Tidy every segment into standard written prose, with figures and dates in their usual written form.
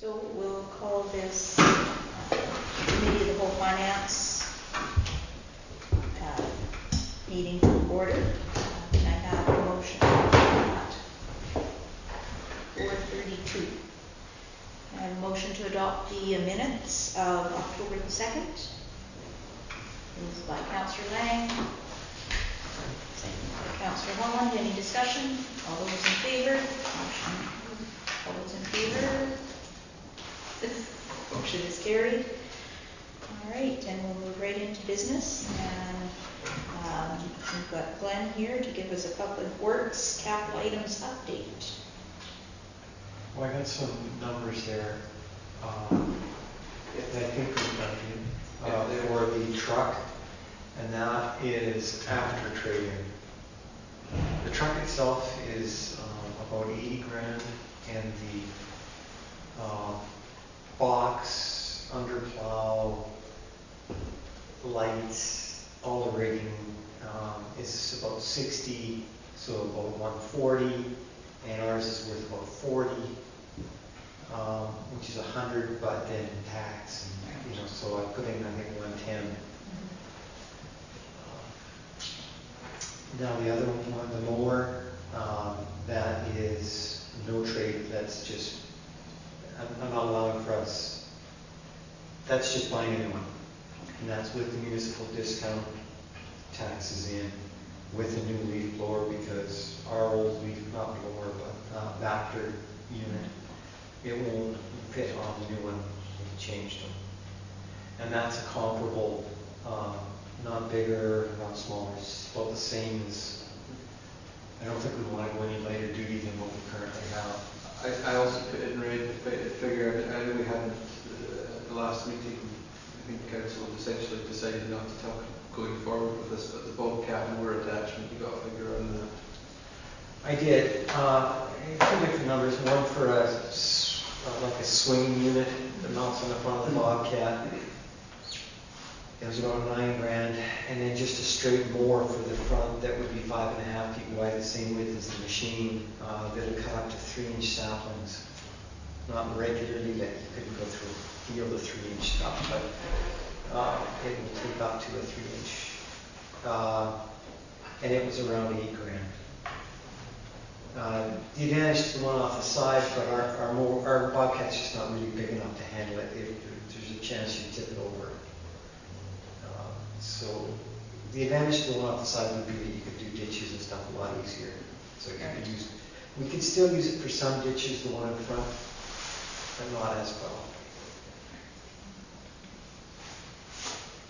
So we'll call this Committee of the Whole Finance meeting to order. Can I have a motion at 4:32? I have a motion to adopt the minutes of October the 2nd. Moved by Councillor Lang. Second by Councillor Holland. Any discussion? All those in favor? All those in favor? Motion is carried. All right, and we'll move right into business. And we've got Glenn here to give us a Public Works capital items update. Well, I got some numbers there. I think we've done for the truck, and that is after trading. The truck itself is about 80 grand, and the box, underplow, lights, all the rigging is about 60, so about 140, and ours is worth about 40, which is 100, but then tax, and, so I put in, I think, 110. Now the other one, the mower, that is no trade. That's just, I'm not allowing for us. That's just buying a new one, and that's with the municipal discount, taxes in, with a new leaf blower, because our old leaf, not blower, but Vector unit, it won't fit on the new one. We changed them, and that's a comparable. Not bigger, not smaller, it's about the same as, I don't think we want to go any lighter duty than what we currently have. I also put in red the figure. I know we hadn't at the last meeting. I think council essentially decided not to talk going forward with this, but the Bobcat mower attachment, you got a figure on that? I did. Two different numbers. One for like a swing unit that mounts on the front of the Bobcat. It was about 9 grand, and then just a straight mower for the front that would be 5.5 feet wide, the same width as the machine. That'll cut up to 3-inch saplings. Not regularly, like you couldn't go through a field of 3-inch stuff, but it will take up to a 3-inch. And it was around 8 grand. The advantage to the one off the side, but our Bobcat's just not really big enough to handle it. There's a chance you tip it over. So the advantage to the one off the side would be that you could do ditches and stuff a lot easier. So we could still use it for some ditches, the one in front, but not as well.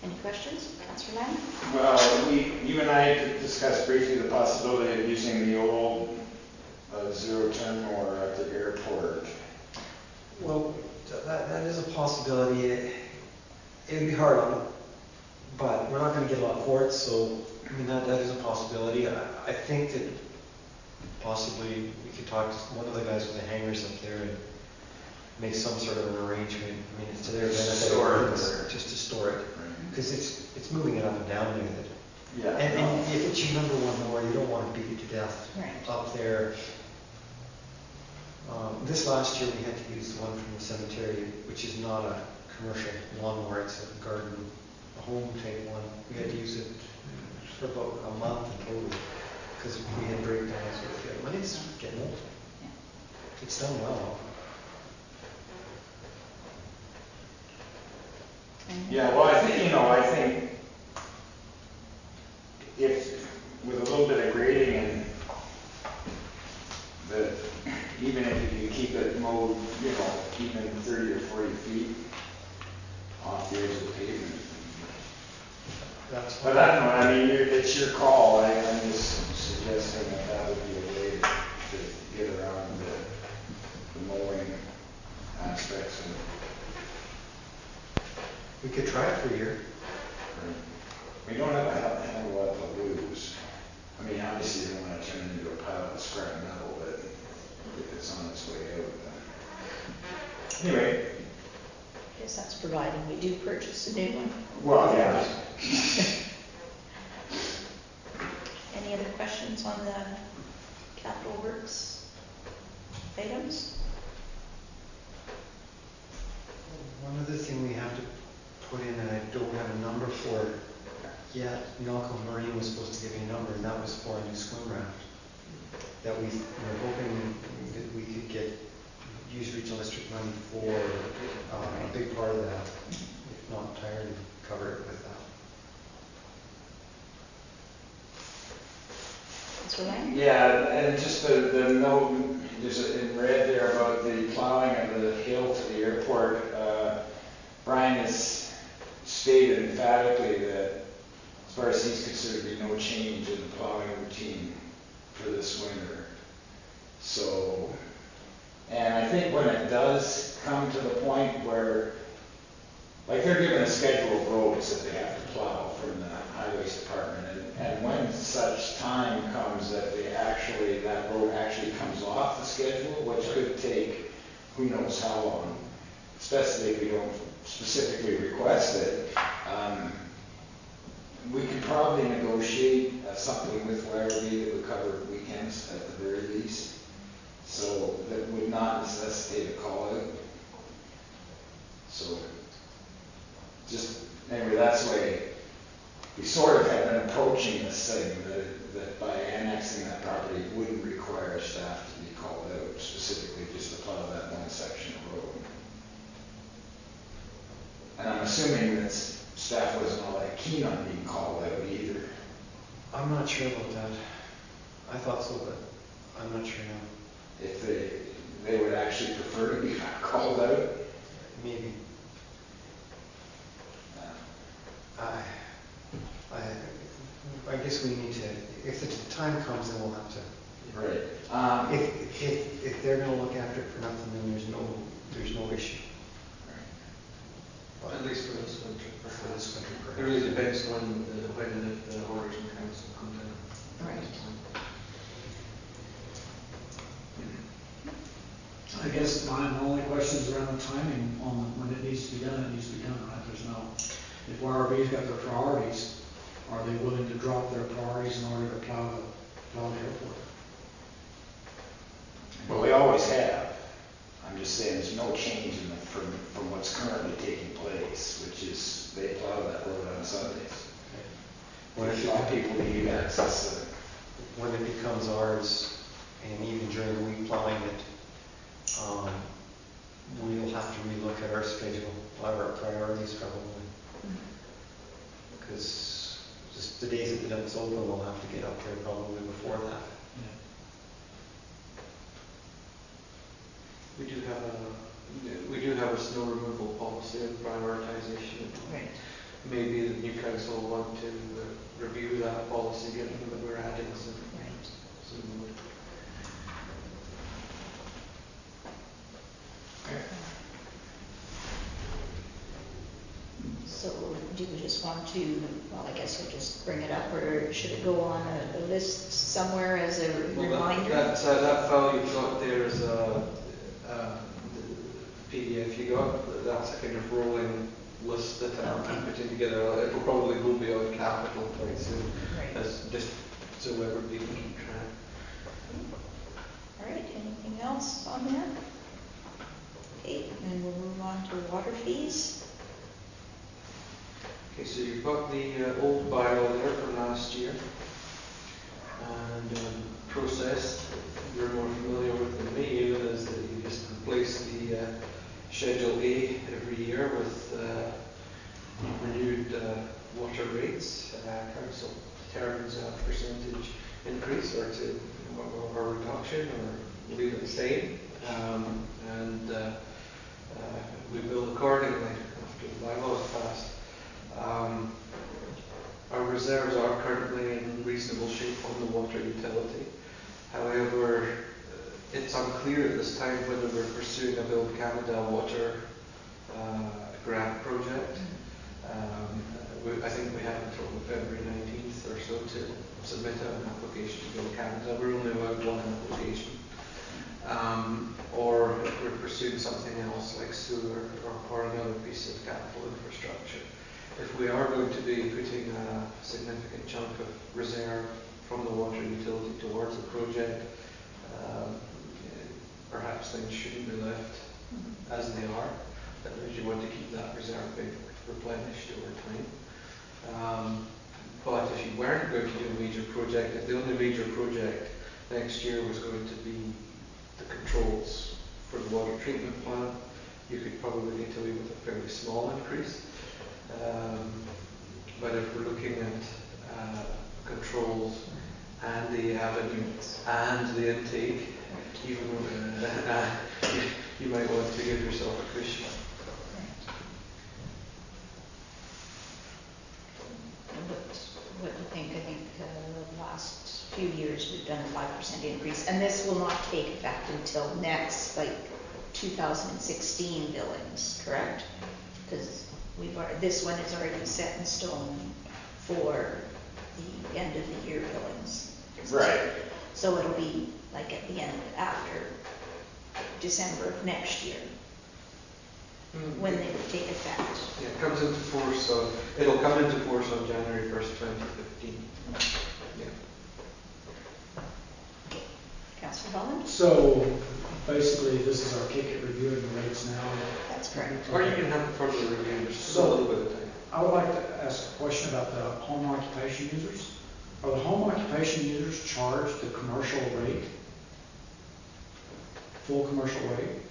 Any questions? Councillor Lang? Well, you and I discussed briefly the possibility of using the old zero-turn mower at the airport. Well, that is a possibility. It would be hard on it, but we're not going to get a lot for it, so I mean that is a possibility. I think that possibly we could talk to one of the guys with the hangars up there and make some sort of an arrangement. I mean, it's to their benefit, just to store it, because it's moving it up and down with it. Yeah. And if it's your number one mower, you don't want to beat it to death up there. This last year we had to use the one from the cemetery, which is not a commercial lawnmower, it's a garden, a home type one. We had to use it for about a month in total because we had breakdowns with it. But it's getting old. Yeah. It's done well. Yeah, well, I think if with a little bit of grading and even if you can keep it mowed, keeping 30 or 40 feet off the edge of the pavement. But I don't know, I mean, it's your call. I'm just suggesting that would be a way to get around the mowing aspects of it. We could try it for a year. We don't have a hell of a lot to lose. I mean, obviously you don't want to turn it into a pile of scrap metal, but if it's on its way out, then... Anyway. I guess that's providing we do purchase a new one. Well, yeah. Any other questions on the capital works items? money for a big part of that, if not entirely cover it with that. Mr. Lang? Yeah, and just the note, just in red there about the plowing of the hill to the airport, Brian has stated emphatically that as far as he's concerned, there'd be no change in the plowing routine for this winter. So, and I think when it does come to the point where, like they're given a schedule of roads that they have to plow from the highways department, and when such time comes that that road actually comes off the schedule, which could take who knows how long, especially if we don't specifically request it, we could probably negotiate something with Larrabee that would cover weekends at the very least. So that would not necessitate a call out. So just, anyway, that's the way we sort of have been approaching this thing, that by annexing that property wouldn't require staff to be called out, specifically just to plow that one section of road. And I'm assuming that staff wasn't all that keen on being called out either. I'm not sure about that. I thought so, but I'm not sure now. If they would actually prefer to be called out. Maybe. I guess we need to, if the time comes, then we'll have to. Right. If they're gonna look after it for nothing, then there's no issue. At least for this winter. For this winter, It perhaps. really depends on when and if the orders from council come down. Right. I guess my only question is around the timing on when it needs to be done, right? There's no, if YRB's got their priorities, are they willing to drop their priorities in order to plow the airport? Well, they always have. I'm just saying there's no change from what's currently taking place, which is they plow that road on Sundays. When A lot of people need access to it. When it becomes ours, and even during the week plowing it, we'll have to relook at our schedule, our priorities probably. Because just the days that it's open, we'll have to get up there probably before that. We do have a snow removal policy and prioritization. Right. Maybe the new council will want to review that policy, given that we're adding some wood. So do we just want to, well, I guess we'll just bring it up, or should it go on a list somewhere as a reminder? That file you've got there is a PDF you got. That's a kind of rolling list that I'm putting together. It'll probably go beyond capital quite soon, Right. as just so everybody can keep track. All right, anything else on that? Okay, and we'll move on to water fees. Okay, so you've got the old bylaw there from last year, and process you're more familiar with than me, even is that you just replace the Schedule A every year with renewed water rates. Council determines a percentage increase or reduction, or leave it the same, and we bill accordingly after the bylaw is passed. Our reserves are currently in reasonable shape on the water utility. However, it's unclear at this time whether we're pursuing a Build Canada water grant project. I think we have until February 19th or so to submit an application to Build Canada. We're only allowed one application. Or if we're pursuing something else like sewer or another piece of capital infrastructure. If we are going to be putting a significant chunk of reserve from the water utility towards the project, perhaps things shouldn't be left as they are. That means you want to keep that reserve being replenished over time. But if you weren't going to do a major project, if the only major project next year was going to be the controls for the water treatment plant, you could probably get away with a fairly small increase. But if we're looking at controls and the avenue and the intake, even you might want to give yourself a cushion. What do you think? I think the last few years we've done a 5% increase, and this will not take effect until next, like 2016 billings, correct? Because this one is already set in stone for the end of the year billings. Right. So it'll be like at the end, after December of next year, when they would take effect. Yeah, it comes into force it'll come into force on January 1st, 2015. Yeah. Councillor Holland? So basically, this is our kick at reviewing the rates now. That's correct. Or you can have a further review, there's still a little bit of time. I would like to ask a question about the home occupation users. Are the home occupation users charged the commercial rate? Full commercial rate?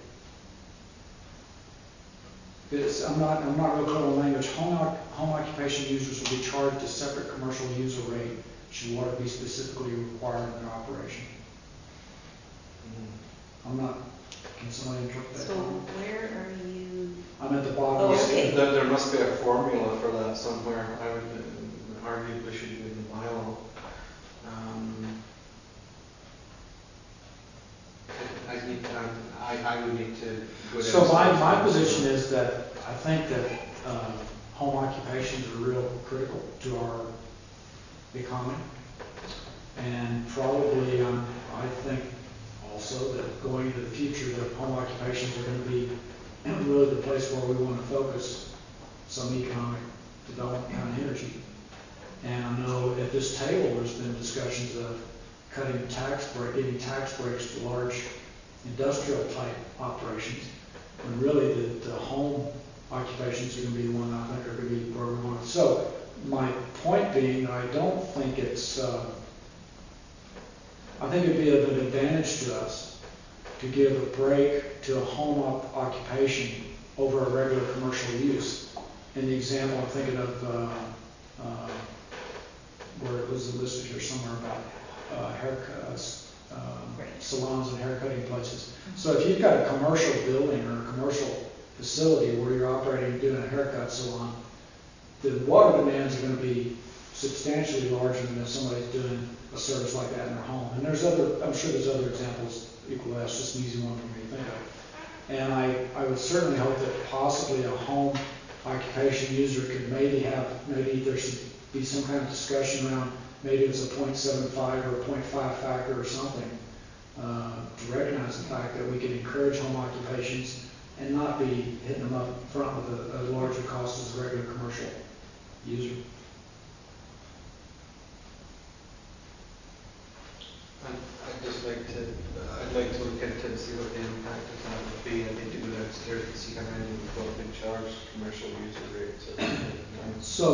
I'm not real clear on language. Home occupation users will be charged a separate commercial user rate should water be specifically required in their operation. I'm not, can somebody interpret that? So where are you? I'm at the bottom. Oh, okay. There must be a formula for that somewhere. I would arguably should be in the bylaw. I would need to go down. So my position is that I think that home occupations are real critical to our economy. And probably I think also that going into the future that home occupations are going to be really the place where we want to focus some economic development kind of energy. And I know at this table there's been discussions of giving tax breaks to large industrial type operations. And really the home occupations are going to be the one I think are going to be where we want it. So my point being, I don't think it's, I think it'd be of an advantage to us to give a break to a home occupation over a regular commercial use. In the example I'm thinking of, where it was listed here somewhere about haircuts, salons and haircutting places. So if you've got a commercial building or a commercial facility where you're operating doing a haircut salon, the water demands are going to be substantially larger than if somebody's doing a service like that in their home. And there's other, I'm sure there's other examples equally. That's just an easy one for me to think of. And I would certainly hope that possibly a home occupation user could maybe there should be some kind of discussion around maybe it's a 0.75 or a 0.5 factor or something to recognize the fact that we can encourage home occupations and not be hitting them up front with a larger cost as a regular commercial user. I'd like to look into and see what the impact of that would be. I need to go downstairs and see how many we've got been charged commercial user rates. So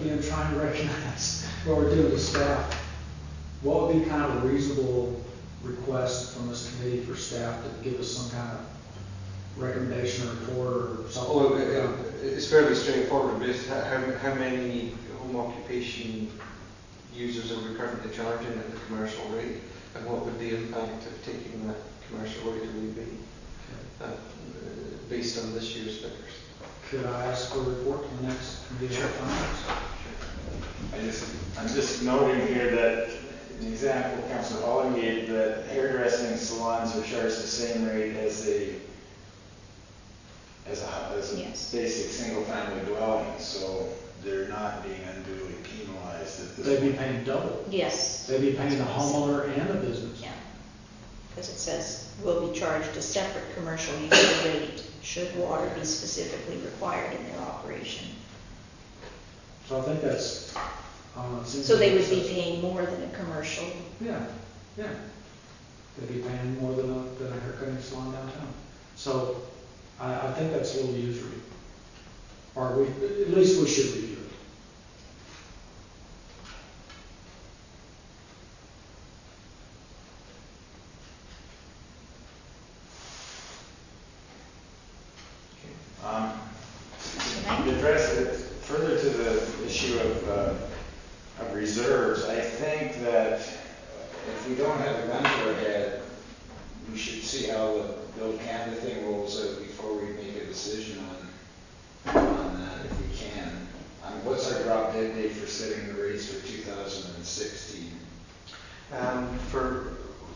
again, trying to recognize what we're doing with staff, what would be kind of a reasonable request from this committee for staff to give us some kind of recommendation or report or something? Oh, it's fairly straightforward. How many home occupation users are we currently charging at the commercial rate, and what would the impact of taking that commercial rate away be based on this year's figures? Could I ask for a report from the next committee? Sure. I'm just noting here that an example Councilor Holland gave, that hairdressing salons are charged the same rate as a Yes. basic single-family dwelling, so they're not being unduly penalized at this They'd be point. paying double. Yes. They'd be paying the homeowner and the business. Yeah, because it says will be charged a separate commercial user rate should water be specifically required in their operation. So I think that's, So they would be paying more than a commercial. Yeah. They'd be paying more than a haircutting salon downtown. So I think that's a little usury. Or at least we should review it.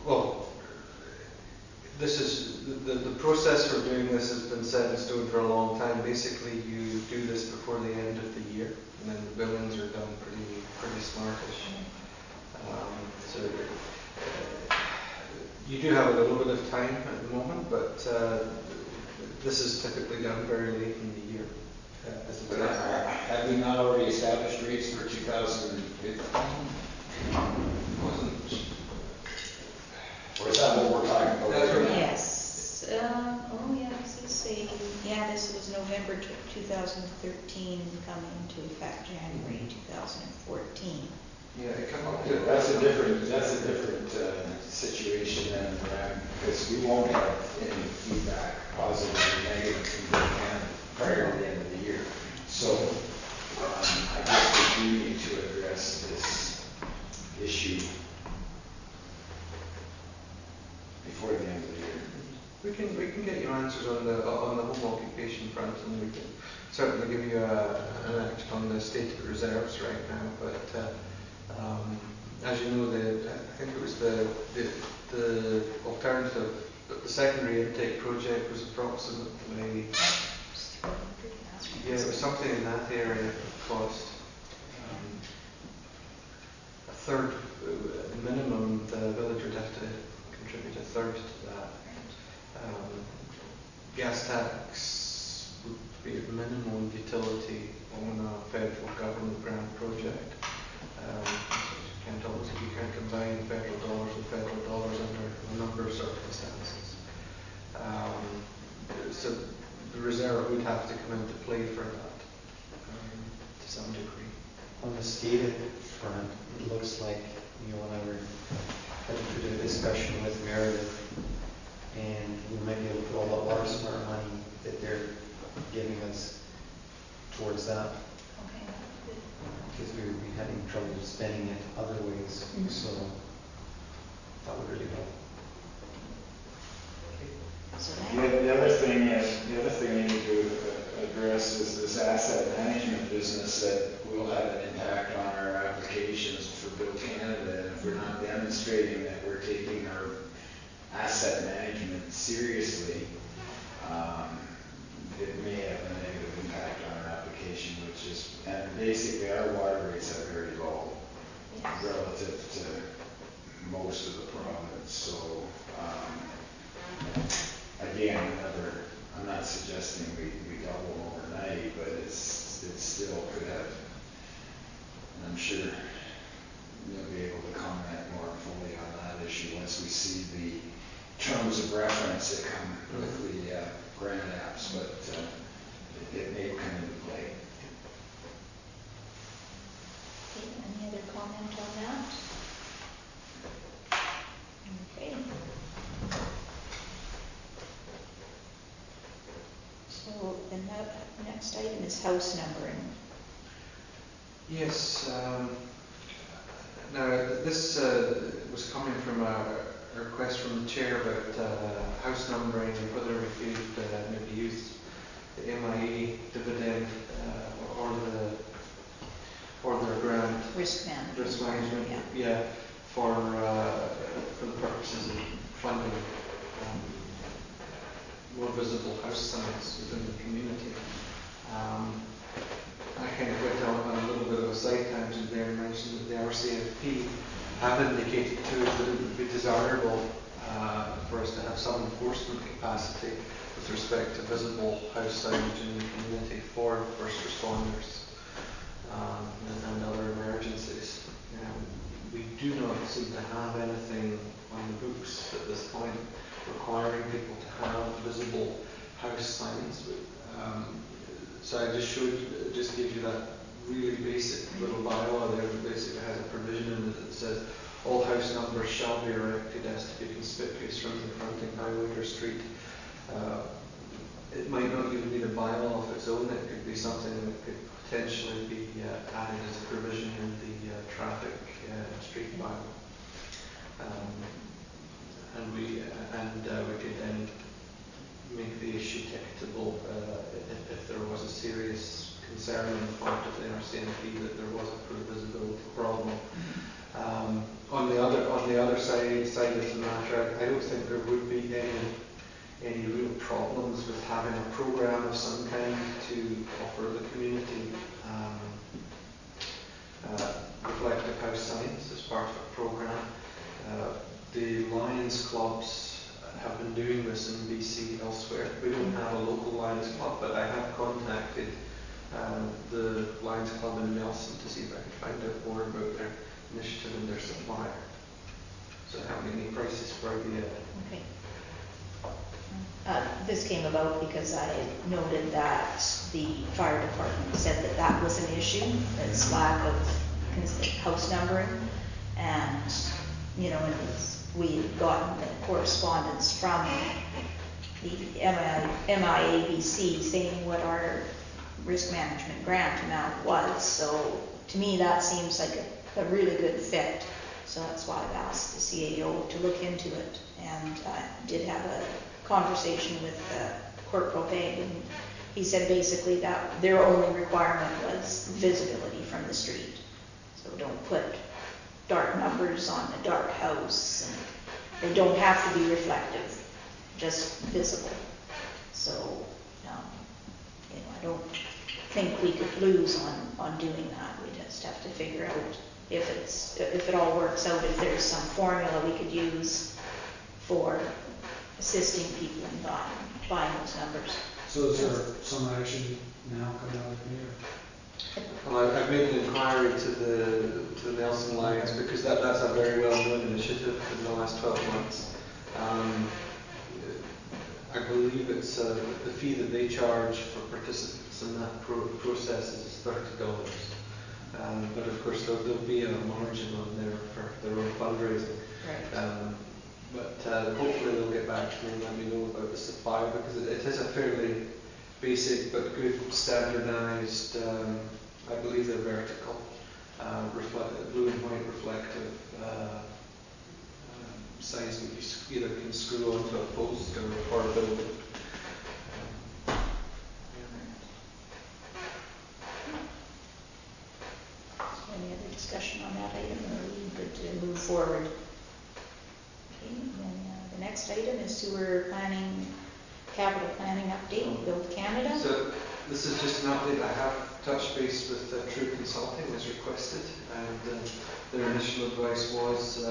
Well, this is, the process for doing this has been set in stone for a long time. Basically, you do this before the end of the year, and then the billings are done pretty smartish. So you do have a little bit of time at the moment, but this is typically done very late in the year. As a But time. have we not already established rates for 2015? Wasn't. Or is that what we're talking about? That's right right. now? Yes, let's see, yeah, this was November 2013, coming into effect January 2014. Yeah, it come up That's a different situation than because we won't have any feedback, positive or negative from the can prior to the end of the year. So I guess we do need to address this issue before the end of the year. We can get you answers on the home occupation front, and we can certainly give you an act on the stated reserves right now. But as you know, I think it was the alternative, the secondary intake project was approximately, yeah, it was something in that area of cost. A third, minimum, the village would have to contribute a third to that. Gas tax would be a minimal utility on a federal government grant project. You can't combine federal dollars under a number of circumstances. So the reserve would have to come into play for that to some degree. On the stated front, it looks like, when I were having through the discussion with Meredith, and we might be able to put a lot of smart money that they're giving us towards that, Okay, good. because we would be having trouble spending it other ways, so that would really help. So The other thing we need to address is this asset management business that will have an impact on our applications for Bill Canada. And if we're not demonstrating that we're taking our asset management seriously, it may have a negative impact on our application, and basically our water rates are very low relative to most of the province. So again, I'm not suggesting we double overnight, but it still could have, and I'm sure you'll be able to comment more fully on that issue once we see the terms of reference that come with the grant apps, but it may come into play. Okay, any other comment on that? Okay. So the next item is house numbering. Yes. Now this was coming from a request from the chair about house numbering and whether we could maybe use the MIA dividend or their grant Risk management. risk management, Yeah. for the purposes of funding more visible house signs within the community. I kind of went on a little bit of a side tangent there and mentioned that the RCFP have indicated to us that it would be desirable for us to have some enforcement capacity with respect to visible house signage in the community for first responders and other emergencies. We do not seem to have anything on the books at this point requiring people to have visible house signs. So I just give you that really basic little bylaw there that basically has a provision in it that says all house numbers shall be erected as to be conspicuous from the fronting highway or street. It might not even need a bylaw of its own. It could be something that could potentially be added as a provision in the traffic street bylaw. And we could then make the issue ticketable if there was a serious concern on the part of the RCMP that there was a poor visibility problem. On the other side of the matter, I don't think there would be any real problems with having a program of some kind to offer the community reflective house signs as part of a program. The Lions clubs have been doing this in BC elsewhere. We don't have a local Lions club, but I have contacted the Lions Club in Nelson to see if I could find out more about their initiative and their supplier. So I haven't any prices for you yet. Okay. This came about because I noted that the fire department said that that was an issue, its lack of house numbering, and, you know, we had gotten the correspondence from the MIABC saying what our risk management grant amount was, so to me that seems like a really good fit. So that's why I've asked the CAO to look into it, and I did have a conversation with Corporal Peg, and he said basically that their only requirement was visibility from the street. So don't put dark numbers on a dark house, and they don't have to be reflective, just visible. So, you know, I don't think we could lose on doing that. We just have to figure out if it all works out, if there's some formula we could use for assisting people in buying those numbers. So is there some action now coming out of here? Well, I've made an inquiry to the Nelson Lions because that's a very well-known initiative in the last 12 months. I believe it's the fee that they charge for participants in that process is $30. But of course there'll be a margin on there for their own fundraising. Right. But hopefully they'll get back to me and let me know about the supply, because it is a fairly basic but good standardized, I believe they're vertical, blue and white reflective signs that you either can screw onto a post or a building. Any other discussion on that item, or are we good to move forward? Okay, and then the next item is sewer planning, capital planning update, Build Canada. So this is just an update. I have touched base with True Consulting as requested, and their initial advice was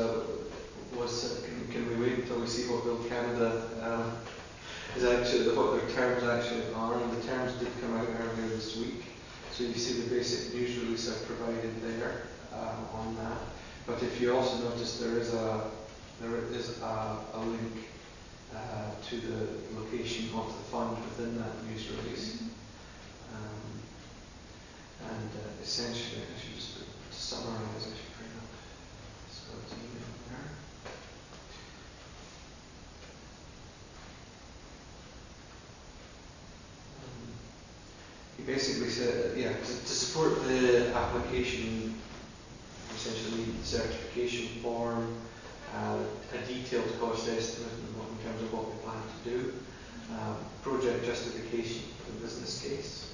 can we wait until we see what Build Canada is actually, what their terms actually are, and the terms did come out earlier this week. So you see the basic news release I've provided there on that. But if you also notice, there is a link to the location of the fund within that news release. And essentially, I should just summarize, I should bring up Scott's email there. He basically said, yeah, to support the application, essentially the certification form, a detailed cost estimate in terms of what we plan to do, project justification for the business case.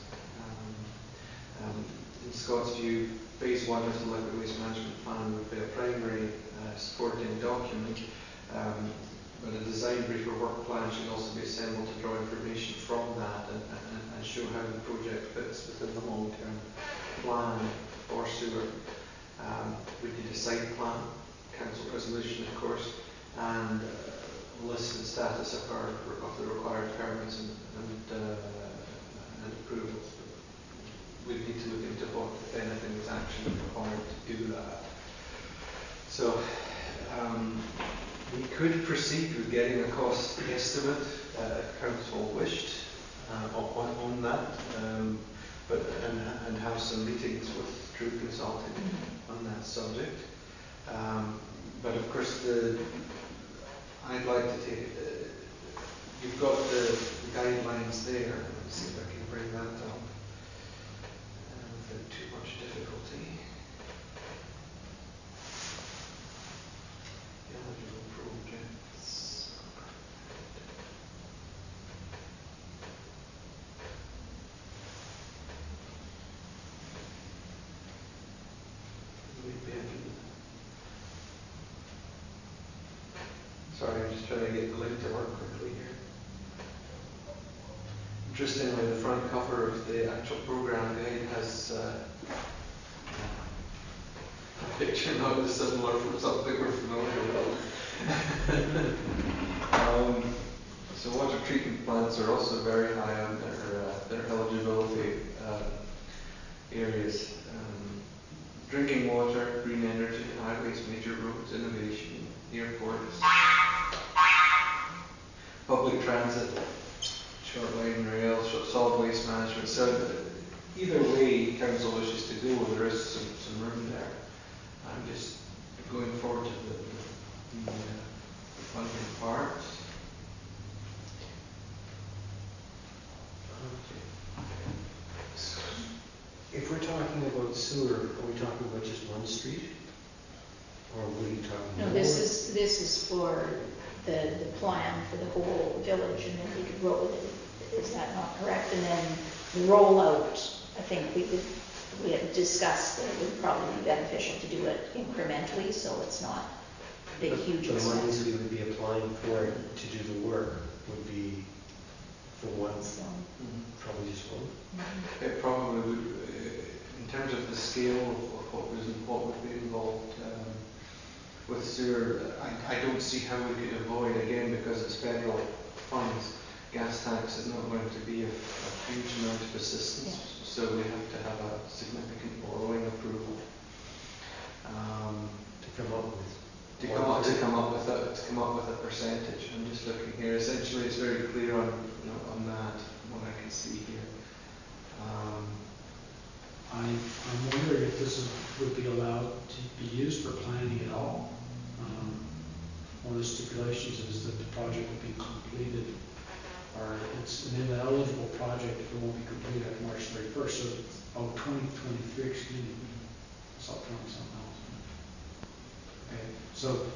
In Scott's view, phase 1 of the liquid waste management plan would be a primary supporting document, but a design brief or work plan should also be assembled to draw information from that and show how the project fits within the long-term plan for sewer. We did a site plan, council resolution of course, and list and status of the required permits and approvals. We need to look into what, if anything, is actually required to do that. So we could proceed with getting a cost estimate if council wished on that, and have some meetings with True Consulting on that subject. But of course, I'd like to take. You've got the guidelines there. Let me see if I can bring that up without too much difficulty. Eligible projects. Interestingly, the front cover of the actual program guide has a picture not dissimilar from something we're familiar with. So water treatment plants are also very high on their eligibility areas. Drinking water, green energy, highways, major roads, innovation, airports, public transit, short line rail, solid waste management. So either way council wishes to go, there is some room there. I'm just going forward to the funding part. If we're talking about sewer, are we talking about just one street? Or what are you talking No, about? this is for the plan for the whole village, and then we could roll it. Is that not correct? And then the rollout, I think we had discussed that it would probably be beneficial to do it incrementally, so it's not a big, huge The monies expense. we would be applying for to do the work would be for one, So, probably just one. It probably would, in terms of the scale of what would be involved with sewer, I don't see how we could avoid, again, because it's federal funds, gas tax is not going to be a huge amount of assistance, so we have to have a significant borrowing approval. To come up with. To come up with a percentage. I'm just looking here. Essentially, it's very clear on that, what I can see here. I'm wondering if this would be allowed to be used for planning at all. One of the stipulations is that the project will be completed, or it's an ineligible project if it won't be completed after March 31st. So, 2023, excuse me. I saw 20 something else. Okay, so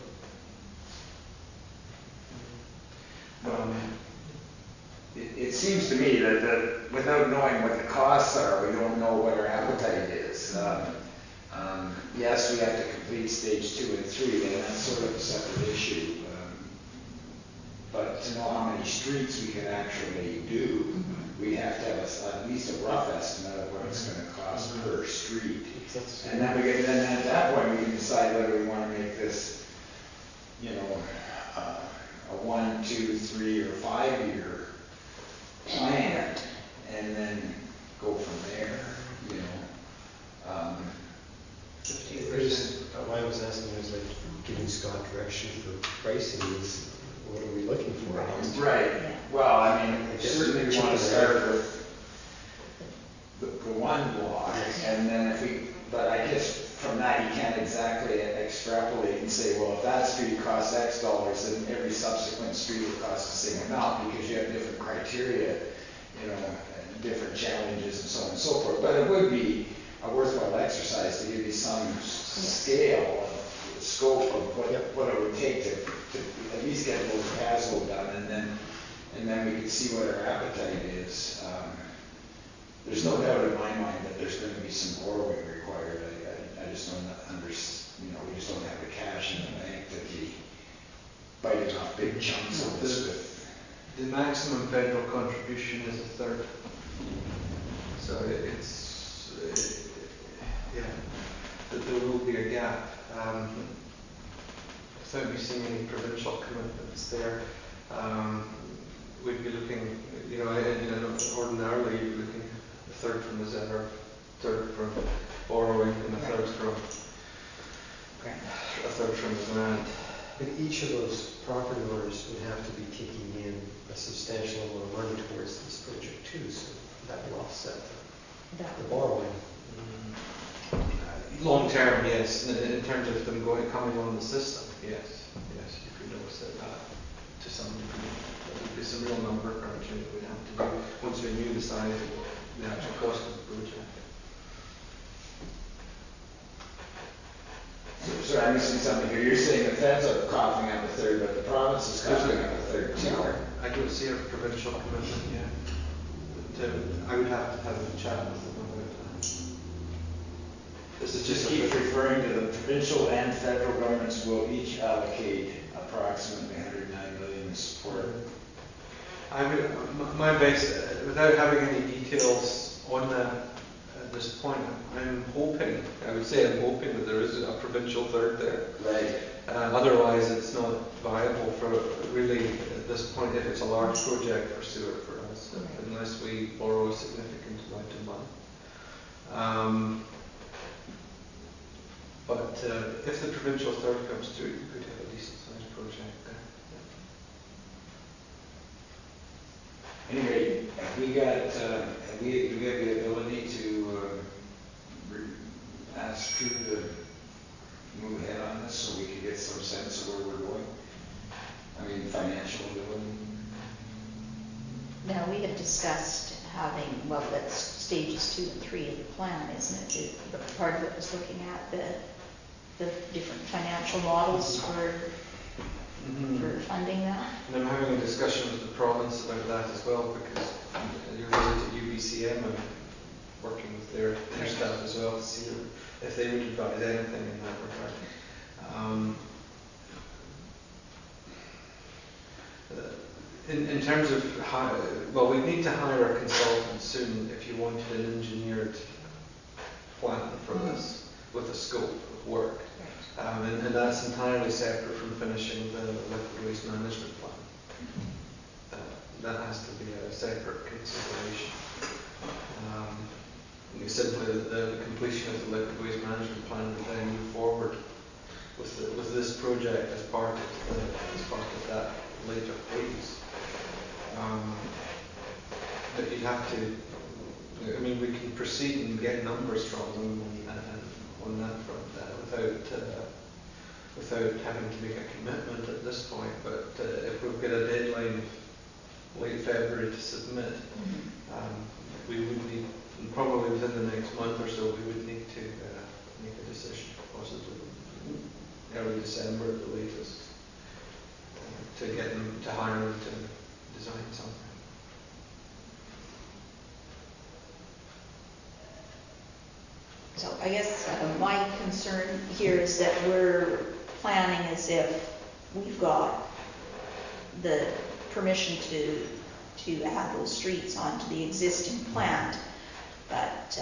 It seems to me that without knowing what the costs are, we don't know what our appetite is. Yes, we have to complete stage 2 and 3, and that's sort of a separate issue. But to know how many streets we can actually do, we have to have at least a rough estimate of what it's going to cost per street. And then then at that point, we can decide whether we want to make this, a 1, 2, 3, or 5 year plan, and then go from there, 15%. Why I was asking was like giving Scott direction for pricing is, what are we looking for? Right. Yeah. Well, I mean, I guess certainly we chicken want to and start egg. with the one block, and then but I guess from that, you can't exactly extrapolate and say, well, if that street costs X dollars, then every subsequent street will cost the same amount, because you have different criteria, and different challenges and so on and so forth. But it would be a worthwhile exercise to give you some scale, scope of what it would take to at least get a little kaslo done, and then we could see what our appetite is. There's no doubt in my mind that there's going to be some borrowing required. I just don't we just don't have the cash in the bank to be biting off big chunks of this with. The maximum federal contribution is a third. So there will be a gap. Without me seeing any provincial commitments there, we'd be looking, ordinarily you'd be looking a third from reserve, a third from borrowing, and a third from the grant. But each of those property owners would have to be kicking in a substantial amount of money towards this project too, so that will offset the borrowing. Long term, yes. In terms of them coming on the system, yes, you could offset that to some degree. There would be some real number crunching that we'd have to do once we knew the size of the actual cost of the project. So I'm missing something here. You're saying the feds are coughing up a third, but the province is coughing up a third too. I don't see a provincial commitment yet. I would have to have a chat with them about that. This is Just keep referring to the provincial and federal governments will each allocate approximately 109 million in support. My base, without having any details on that at this point, I'm hoping, I would say I'm hoping that there is a provincial third there. Right. Otherwise, it's not viable for really at this point if it's a large project for sewer for us, unless we borrow a significant amount of money. But if the provincial third comes through, you could have a decent sized project there. Anyway, have we got, do we have the ability to ask Drew to move ahead on this so we can get some sense of where we're going? I mean, financial ability? Now, we had discussed having, well, that's stages 2 and 3 of the plan, isn't it? Part of it was looking at the different financial models for funding that. And I'm having a discussion with the province about that as well, because you're visiting UBCM and working with their staff as well to see if they would advise anything in that regard. In terms of, well, we need to hire a consultant soon if you wanted an engineered plan for this with a scope of work. And that's entirely separate from finishing the liquid waste management plan. That has to be a separate consideration. Simply the completion of the liquid waste management plan would then move forward with this project as part of that later phase. But you'd have to, I mean, we can proceed and get numbers from them on that front without having to make a commitment at this point. But if we've got a deadline of late February to submit, we would need, probably within the next month or so, we would need to make a decision, possibly early December at the latest, to get them, to hire them to design something. So I guess my concern here is that we're planning as if we've got the permission to add those streets onto the existing plant. But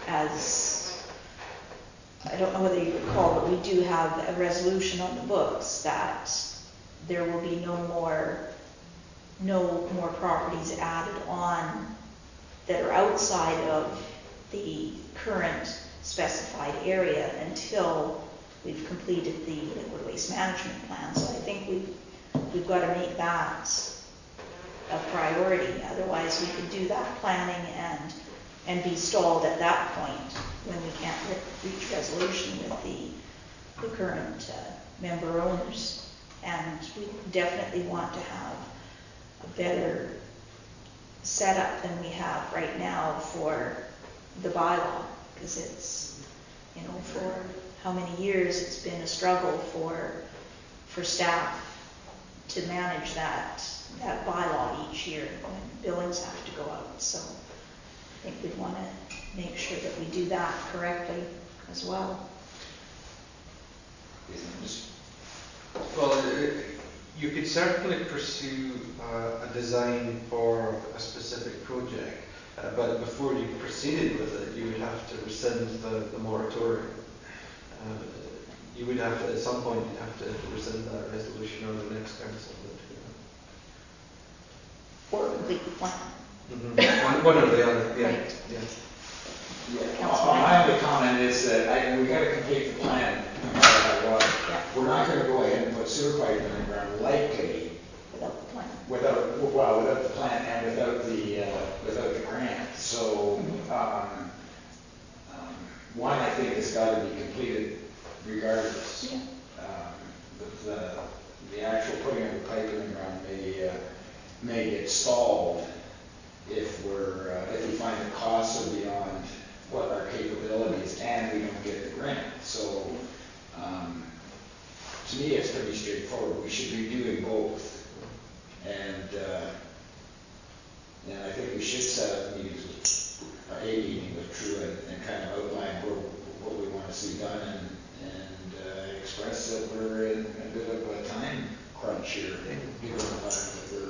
as, I don't know whether you recall, but we do have a resolution on the books that there will be no more properties added on that are outside of the current specified area until we've completed the liquid waste management plan. So I think we've got to make that a priority. Otherwise, we could do that planning and be stalled at that point when we can't reach resolution with the current member owners. And we definitely want to have a better setup than we have right now for the bylaw, because it's, you know, for how many years it's been a struggle for staff to manage that bylaw each year when billings have to go out. So I think we'd want to make sure that we do that correctly as well. Well, you could certainly pursue a design for a specific project, but before you proceeded with it, you would have to rescind the moratorium. You would have to, at some point, you'd have to rescind that resolution or the next council would. Or complete the plan. One or the other, yeah. Right. Yeah. Yeah, my only comment is that we gotta complete the plan no matter what. Yeah. We're not gonna go ahead and put sewer pipe in the ground likely Without the plan. without the plan and without the grant. So, one, I think has gotta be completed regardless. Yeah. The actual putting of the pipe in the ground may get stalled if we find the costs are beyond what our capabilities and we don't get the grant. So, to me, it's pretty straightforward. We should be doing both. And I think we should set up meetings with, a meeting with True and kind of outline what we want to see done and express that we're in a bit of a time crunch here, given the fact that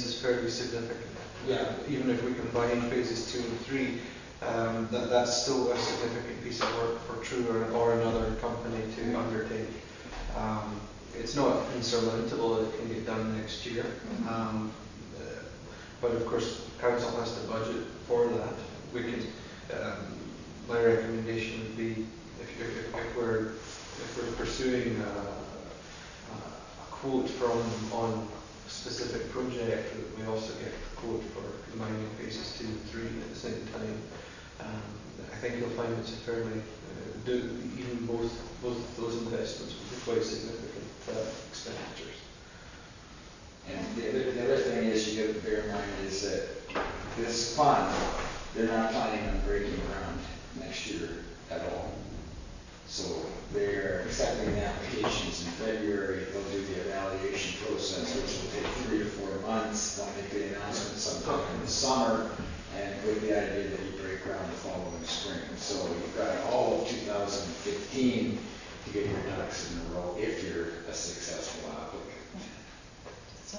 remains is fairly significant. Even if we combine phases 2 and 3, that's still a significant piece of work for True or another company to undertake. It's not insurmountable that it can get done next year, but of course council has to budget for that. We could, my recommendation would be if we're pursuing a quote from on a specific project, that we also get a quote for combining phases 2 and 3 at the same time. I think you'll find it's a fairly, even both of those investments will be quite significant expenditures. And the other thing is you have to bear in mind is that this fund, they're not planning on breaking ground next year at all. So they're accepting the applications in February, they'll do the evaluation process, which will take 3 to 4 months. They'll make the announcement sometime in the summer, and with the idea that you break ground the following spring. So you've got all of 2015 to get your ducks in a row if you're a successful applicant. So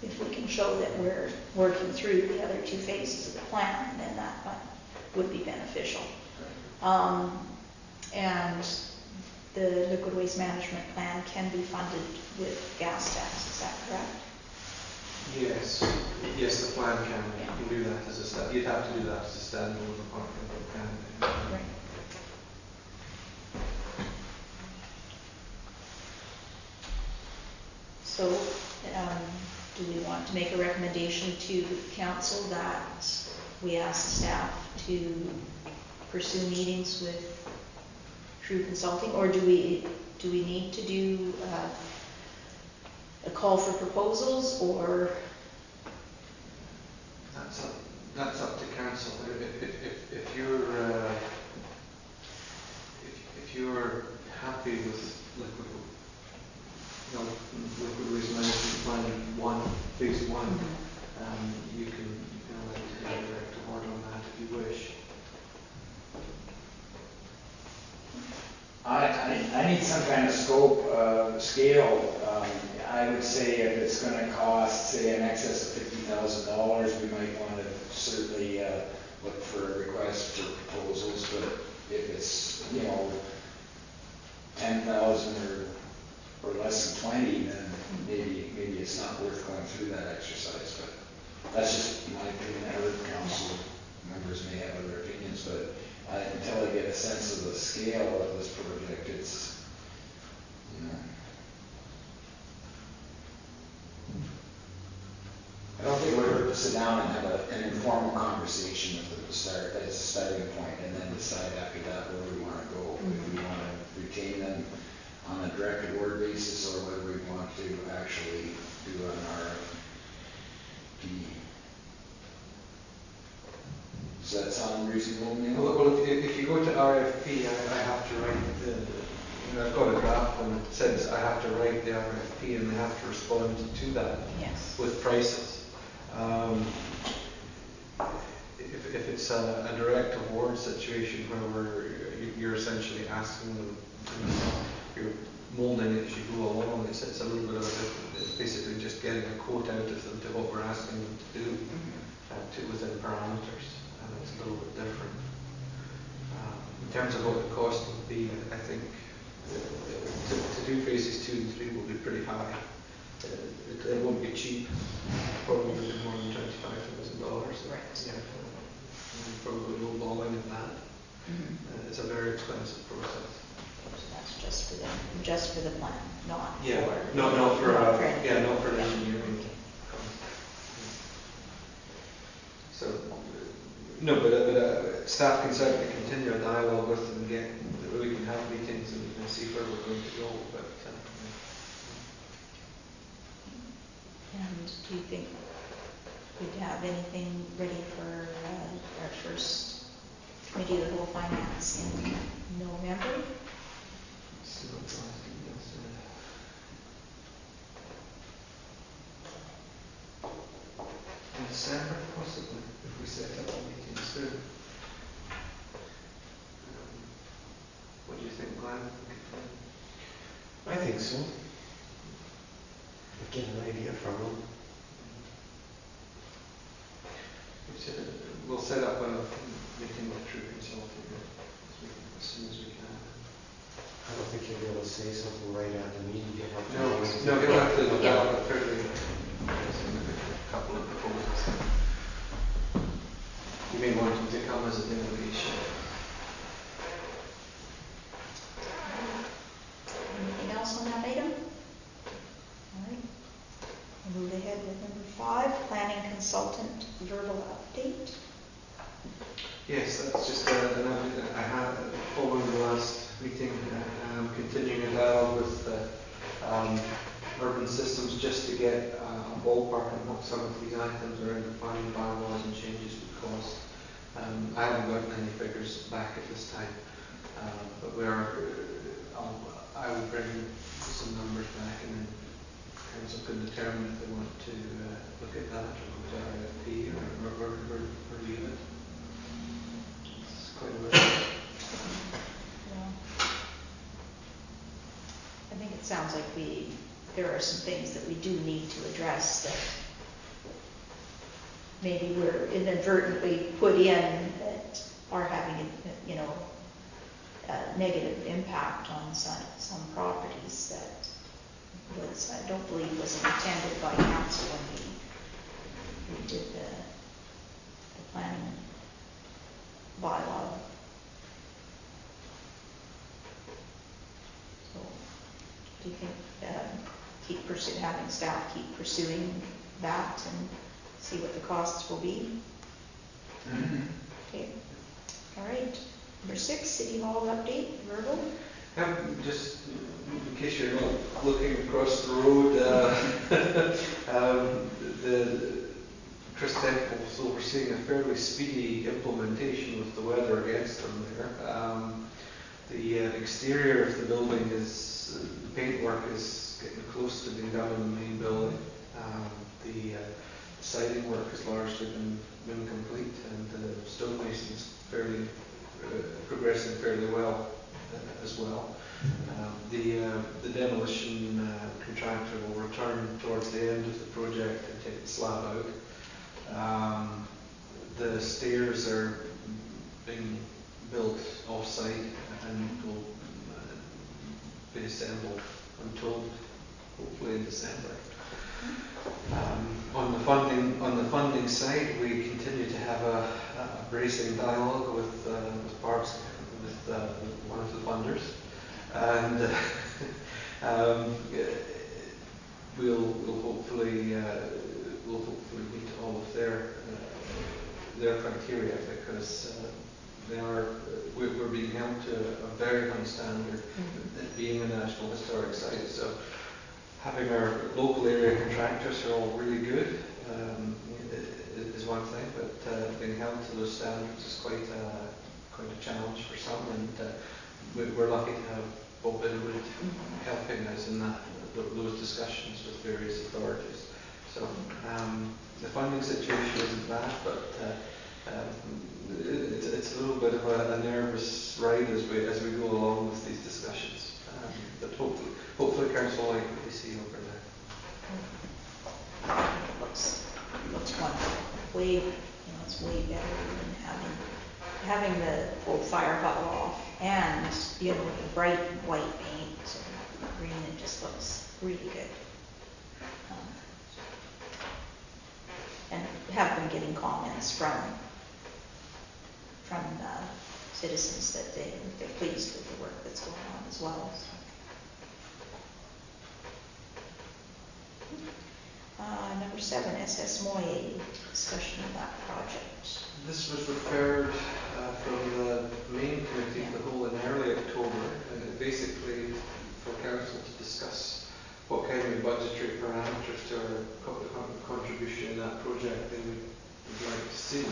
if we can show that we're working through the other 2 phases of the plan, then that would be beneficial. And the liquid waste management plan can be funded with gas tax, is that correct? Yes, the plan can. You can do that as a you'd have to do that as a standalone apart from the plan. Right. So, do we want to make a recommendation to council that we ask staff to pursue meetings with True Consulting, or do we need to do a call for proposals, or? That's up to council. If you're happy with liquid waste management plan phase 1, you can elect to direct award on that if you wish. I need some kind of scope, scale. I would say if it's going to cost, say, in excess of $50,000, we might want to certainly look for a request for proposals. But if it's, 10,000 or less than 20, then maybe it's not worth going through that exercise. But that's just my opinion. Other council members may have other opinions, but until I get a sense of the scale of this project, it's, I don't think we're going to sit down and have an informal conversation at the start as a starting point, and then decide after that where we want to go. If we want to retain them on a direct award basis, or whether we want to actually do an RFP. Does that sound reasonable, Neil? Well, if you go to RFP, I have to write I've got a draft one that says I have to write the RFP and they have to respond to that with prices. If it's a direct award situation where you're essentially asking them, you're molding it as you go along, it's a little bit of a different, it's basically just getting a quote out of them to what we're asking them to do within parameters, and it's a little bit different. In terms of what the cost would be, I think to do phases 2 and 3 will be pretty high. It won't be cheap, probably more than $25,000. Right. Yeah, probably no balling of that. It's a very expensive process. So that's just for the plan, not Yeah, for... not for anything. not for engineering. So, no, but staff can certainly continue a dialogue with them and get, we can have meetings and see where we're going to go. But And do you think we'd have anything ready for our first committee of the whole finance in November? see what the last email said. In December, possibly, if we set up a meeting soon. What do you think, Glenn? I think so. Get an idea from them. we'll set up a meeting with True Consulting as soon as we can. I don't think you'll be able to say something right at the meeting. You'll have to. No, you'll have to develop a fairly, a couple of proposals. You may want them to come as a delegation. Anything else on that item? All right. We'll move ahead with number 5, planning consultant verbal update. Yes, that's just another that I had following the last meeting, continuing a dialogue with urban systems just to get a ballpark on what some of these items around the planning bylaws and changes would cost. I haven't gotten any figures back at this time, but I will bring some numbers back, and then council can determine if they want to look at that or go to RFP or leave it. It's quite a bit. Yeah. I think it sounds like there are some things that we do need to address that maybe we're inadvertently put in that are having a negative impact on some properties that I don't believe was intended by council when we did the planning bylaw. So, do you think having staff keep pursuing that and see what the costs will be? Mm-hmm. Okay. All right. Number 6, City Hall update, verbal. Just in case you're not looking across the road, the Chris Temple's overseeing a fairly speedy implementation with the weather against them there. The exterior of the building the paintwork is getting close to being done in the main building. The siding work has largely been complete, and the stonemason's progressing fairly well as well. The demolition contractor will return towards the end of the project and take the slab out. The stairs are being built off-site and will be assembled, I'm told, hopefully in December. On the funding side, we continue to have a bracing dialogue with Parks, with one of the funders, and we'll hopefully meet all of their criteria, because we're being held to a very high standard, being a National Historic Site. So having our local area contractors who are all really good is one thing, but being held to those standards is quite a challenge for some, and we're lucky to have Bob Inwood helping us in those discussions with various authorities. So the funding situation isn't bad, but it's a little bit of a nervous ride as we go along with these discussions. But hopefully council like what they see over there. It looks wonderful. It's way better than having the old fire hut off and the bright white paint and green. It just looks really good. And have been getting comments from citizens that they're pleased with the work that's going on as well. Number 7, SS Moye, discussion of that project. This was referred from the main committee of the whole in early October, basically for council to discuss what kind of budgetary parameters to our contribution in that project they would like to see.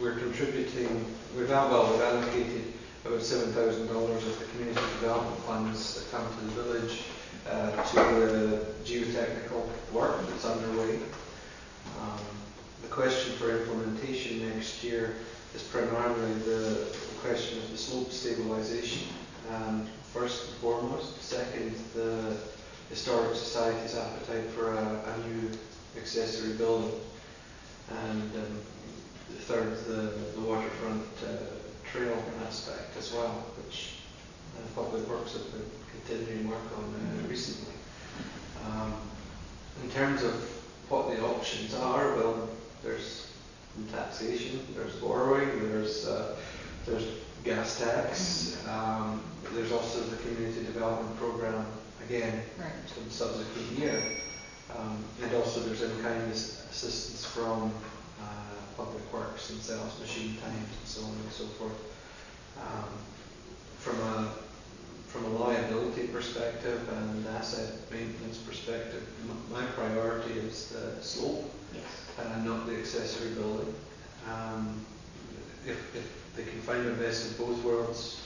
We're contributing, we've allocated about $7,000 of the community development funds that come to the village to the geotechnical work that's underway. The question for implementation next year is primarily the question of the slope stabilisation, first and foremost. Second, the Historic Society's appetite for a new accessory building. And the third, the waterfront trail aspect as well, which Public Works have been continuing work on recently. In terms of what the options are, well, there's taxation, there's borrowing, there's gas tax, there's also the community development program again for the subsequent year, and also there's in-kind assistance from Public Works themselves, machine times and so on and so forth. From a liability perspective and asset maintenance perspective, my priority is the slope, not the accessory building. If they can find a best of both worlds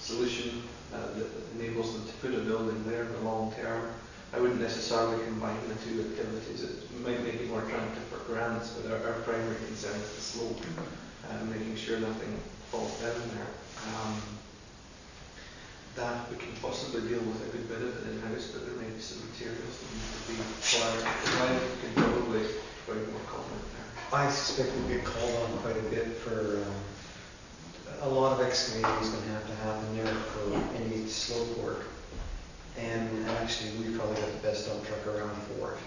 solution that enables them to put a building there in the long term, I wouldn't necessarily combine the two activities. It might make it more attractive for grants, but our primary concern is the slope, making sure nothing falls down there. That we can possibly deal with a good bit of it in-house, but there may be some materials that need to be acquired. I can probably provide more comment there. I suspect we'll get called on quite a bit for, a lot of excavating is going to happen there for any slope work. And actually, we've probably got the best dump truck around for it,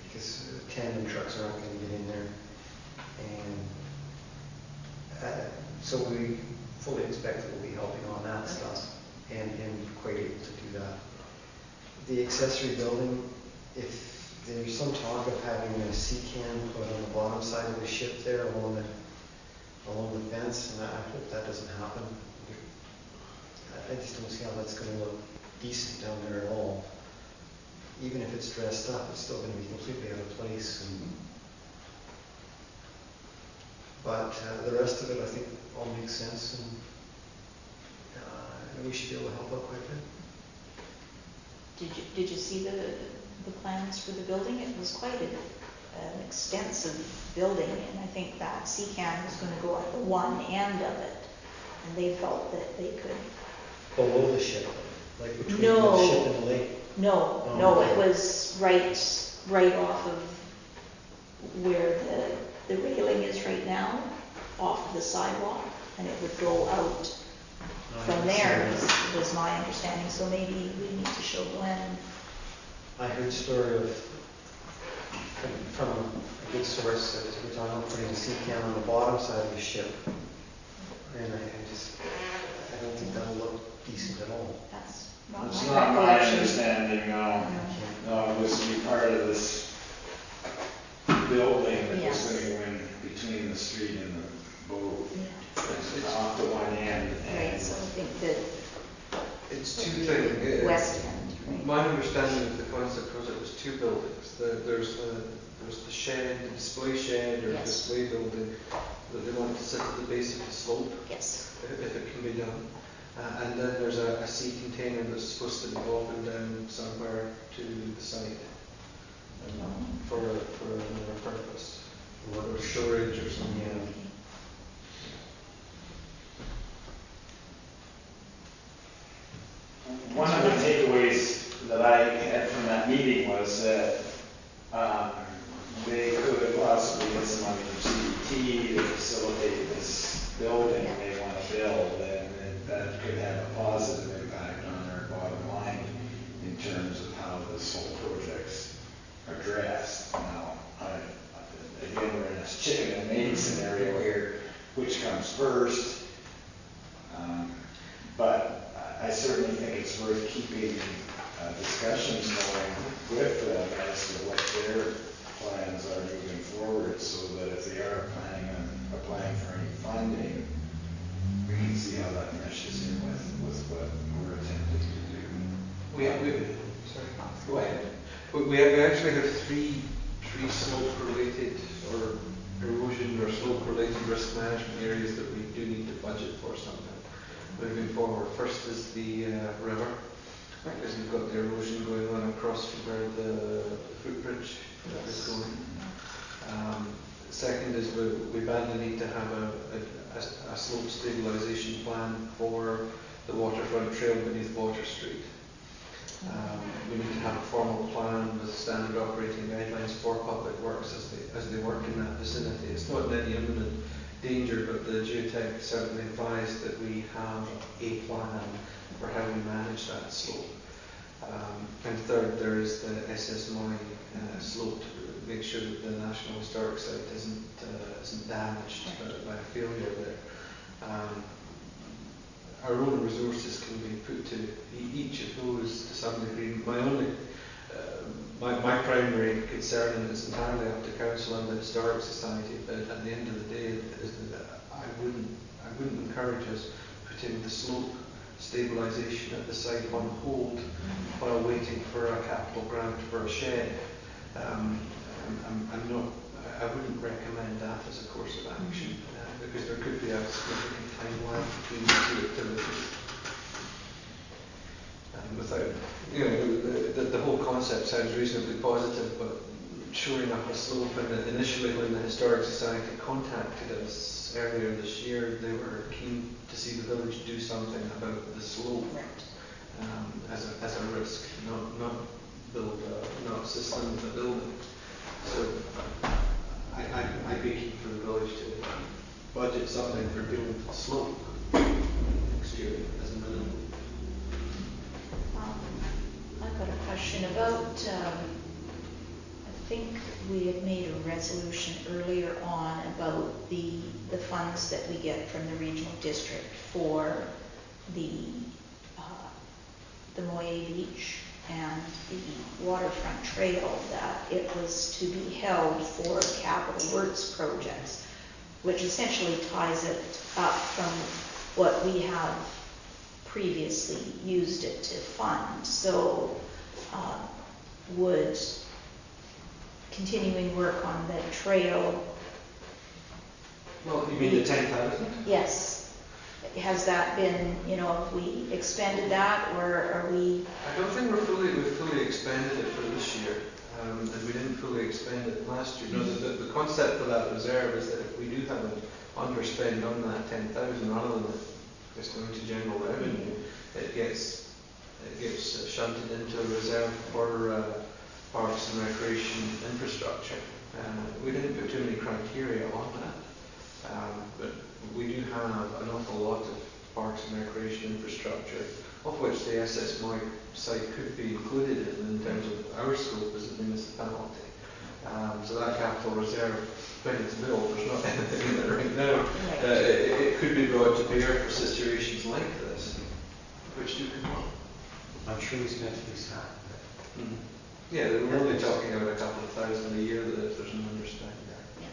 because tandem trucks aren't going to get in there. And so we fully expect that we'll be helping on that stuff and quite able to do that. The accessory building, if there's some talk of having a C-can put on the bottom side of the ship there along the fence, and I hope that doesn't happen. I just don't see how that's going to look decent down there at all. Even if it's dressed up, it's still going to be completely out of place. But the rest of it, I think, all makes sense, and we should be able to help out quite a bit. Did you see the plans for the building? It was quite an extensive building, and I think that C-can was going to go at the one end of it, and they felt that they could. Below the ship, like between No. the ship and the lake? No, Oh, no, okay. it was right off of where the railing is right now, off of the sidewalk, and it would go out from there, was my understanding. So maybe we need to show Glenn. I heard a story from a good source that we're talking about putting a C-can on the bottom side of the ship. And I don't think that'll look decent at all. That's not It's my not my recollection. understanding, no. No, it was to be part of this building that was Yes. going to go in between the street and the boat. Yeah. Off to one end. Right, so I think that It's two things. west end, right? My understanding of the concept was it was two buildings. There's the shed, the display shed or Yes. display building that they want to sit at the base of the slope, Yes. if it can be done. And then there's a sea container that's supposed to be opened down somewhere to the site for another purpose, or storage or something. Yeah. One of the takeaways that I had from that meeting was that they could possibly get some money from CDT to facilitate this building they want to build, and that could have a positive impact on their bottom line in terms of how this whole project's addressed. Now, again, we're in this chicken and egg scenario here, which comes first? But I certainly think it's worth keeping discussions going with them as to what their plans are moving forward, so that if they are planning on applying for any funding, we can see how that meshes in with what we're attempting to do. Go ahead. We actually have three slope-related or erosion or slope-related risk management areas that we do need to budget for something moving forward. First is the river, because we've got the erosion going on across from where the footbridge is going. Second is we badly need to have a slope stabilisation plan for the waterfront trail beneath Water Street. We need to have a formal plan with standard operating guidelines for Public works as they work in that vicinity. It's not in any imminent danger, but the geotech certainly advised that we have a plan for how we manage that slope. And third, there is the SSMI slope to make sure that the National Historic Site isn't damaged by a failure there. Our own resources can be put to each of those to some degree. My primary concern, and it's entirely up to council and the Historic Society, but at the end of the day, is that I wouldn't encourage us putting the slope stabilisation at the site on hold while waiting for a capital grant for a shed. I wouldn't recommend that as a course of action because there could be a significant timeline between the two activities. Without, the whole concept sounds reasonably positive, but shoring up a slope, and initially when the Historic Society contacted us earlier this year, they were keen to see the village do something about the slope as a risk, not build not sustain the building. So I'd be keen for the village to budget something for doing the slope next year as a minimum. I've got a question about, I think we had made a resolution earlier on about the funds that we get from the regional district for the Moye Beach and the waterfront trail, that it was to be held for capital works projects, which essentially ties it up from what we have previously used it to fund. So would continuing work on the trail... Well, you mean the 10,000? Yes. Has that been, have we expended that, or are we... I don't think we've fully expended it for this year, and we didn't fully expend it last year. No, the concept for that reserve is that if we do have an underspend on that 10,000, rather than just going to general revenue, it gets shunted into a reserve for parks and recreation infrastructure. We didn't put too many criteria on that, but we do have an awful lot of parks and recreation infrastructure, of which the SSMI site could be included in terms of our scope as a municipality. So that capital reserve, when it's built, there's not anything in it right now. It could be brought to bear for situations like this, which do come up. I'm sure we spent at least half. Yeah, we're only talking about a couple of thousand a year that if there's an understanding there. Yeah.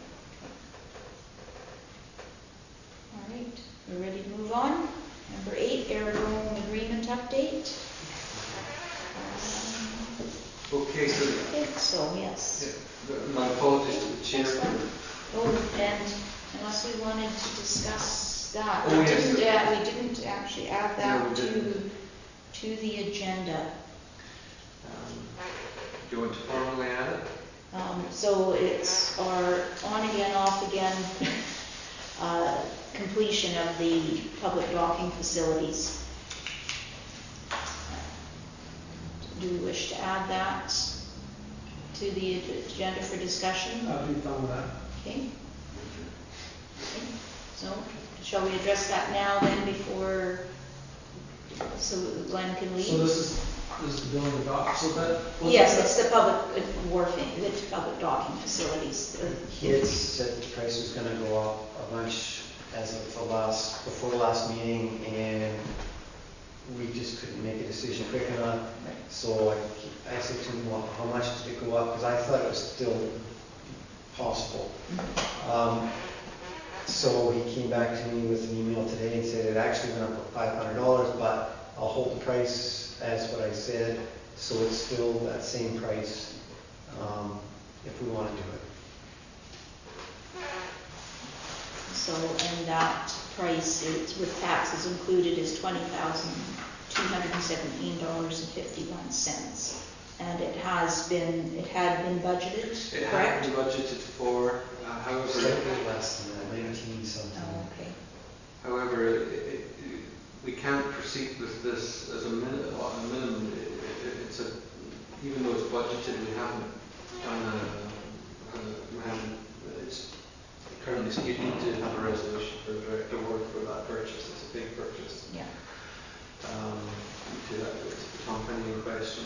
All right, we're ready to move on. Number 8, aerodrome agreement update. Okay, so... I think so, yes. Yeah, my apologies to the chair. Excellent. Oh, and unless we wanted to discuss that, Oh, yes. we didn't actually add that to the agenda. Do you want to formally add it? So it's our on again, off again completion of the public docking facilities. Do we wish to add that to the agenda for discussion? I'll be fine with that. Okay. So shall we address that now then before, so Glenn can leave? So this is the building the dock, so that... Yes, it's the public wharfing, the public docking facilities. He had said the price was gonna go up a bunch as of before the last meeting, and we just couldn't make a decision quick enough. So I said to him, well, how much did it go up? Because I thought it was still possible. So he came back to me with an email today and said it actually went up $500, but I'll hold the price as what I said, so it's still that same price if we want to do it. So, and that price is, with taxes included, is $20,217.51. And it had been budgeted, It correct? had been budgeted for, however... Slightly less than that, 19 something. Oh, okay. However, we can't proceed with this as a minimum. Even though it's budgeted, we haven't done you need to have a resolution for the director work for that purchase. It's a big purchase. Yeah. To that to the company in question.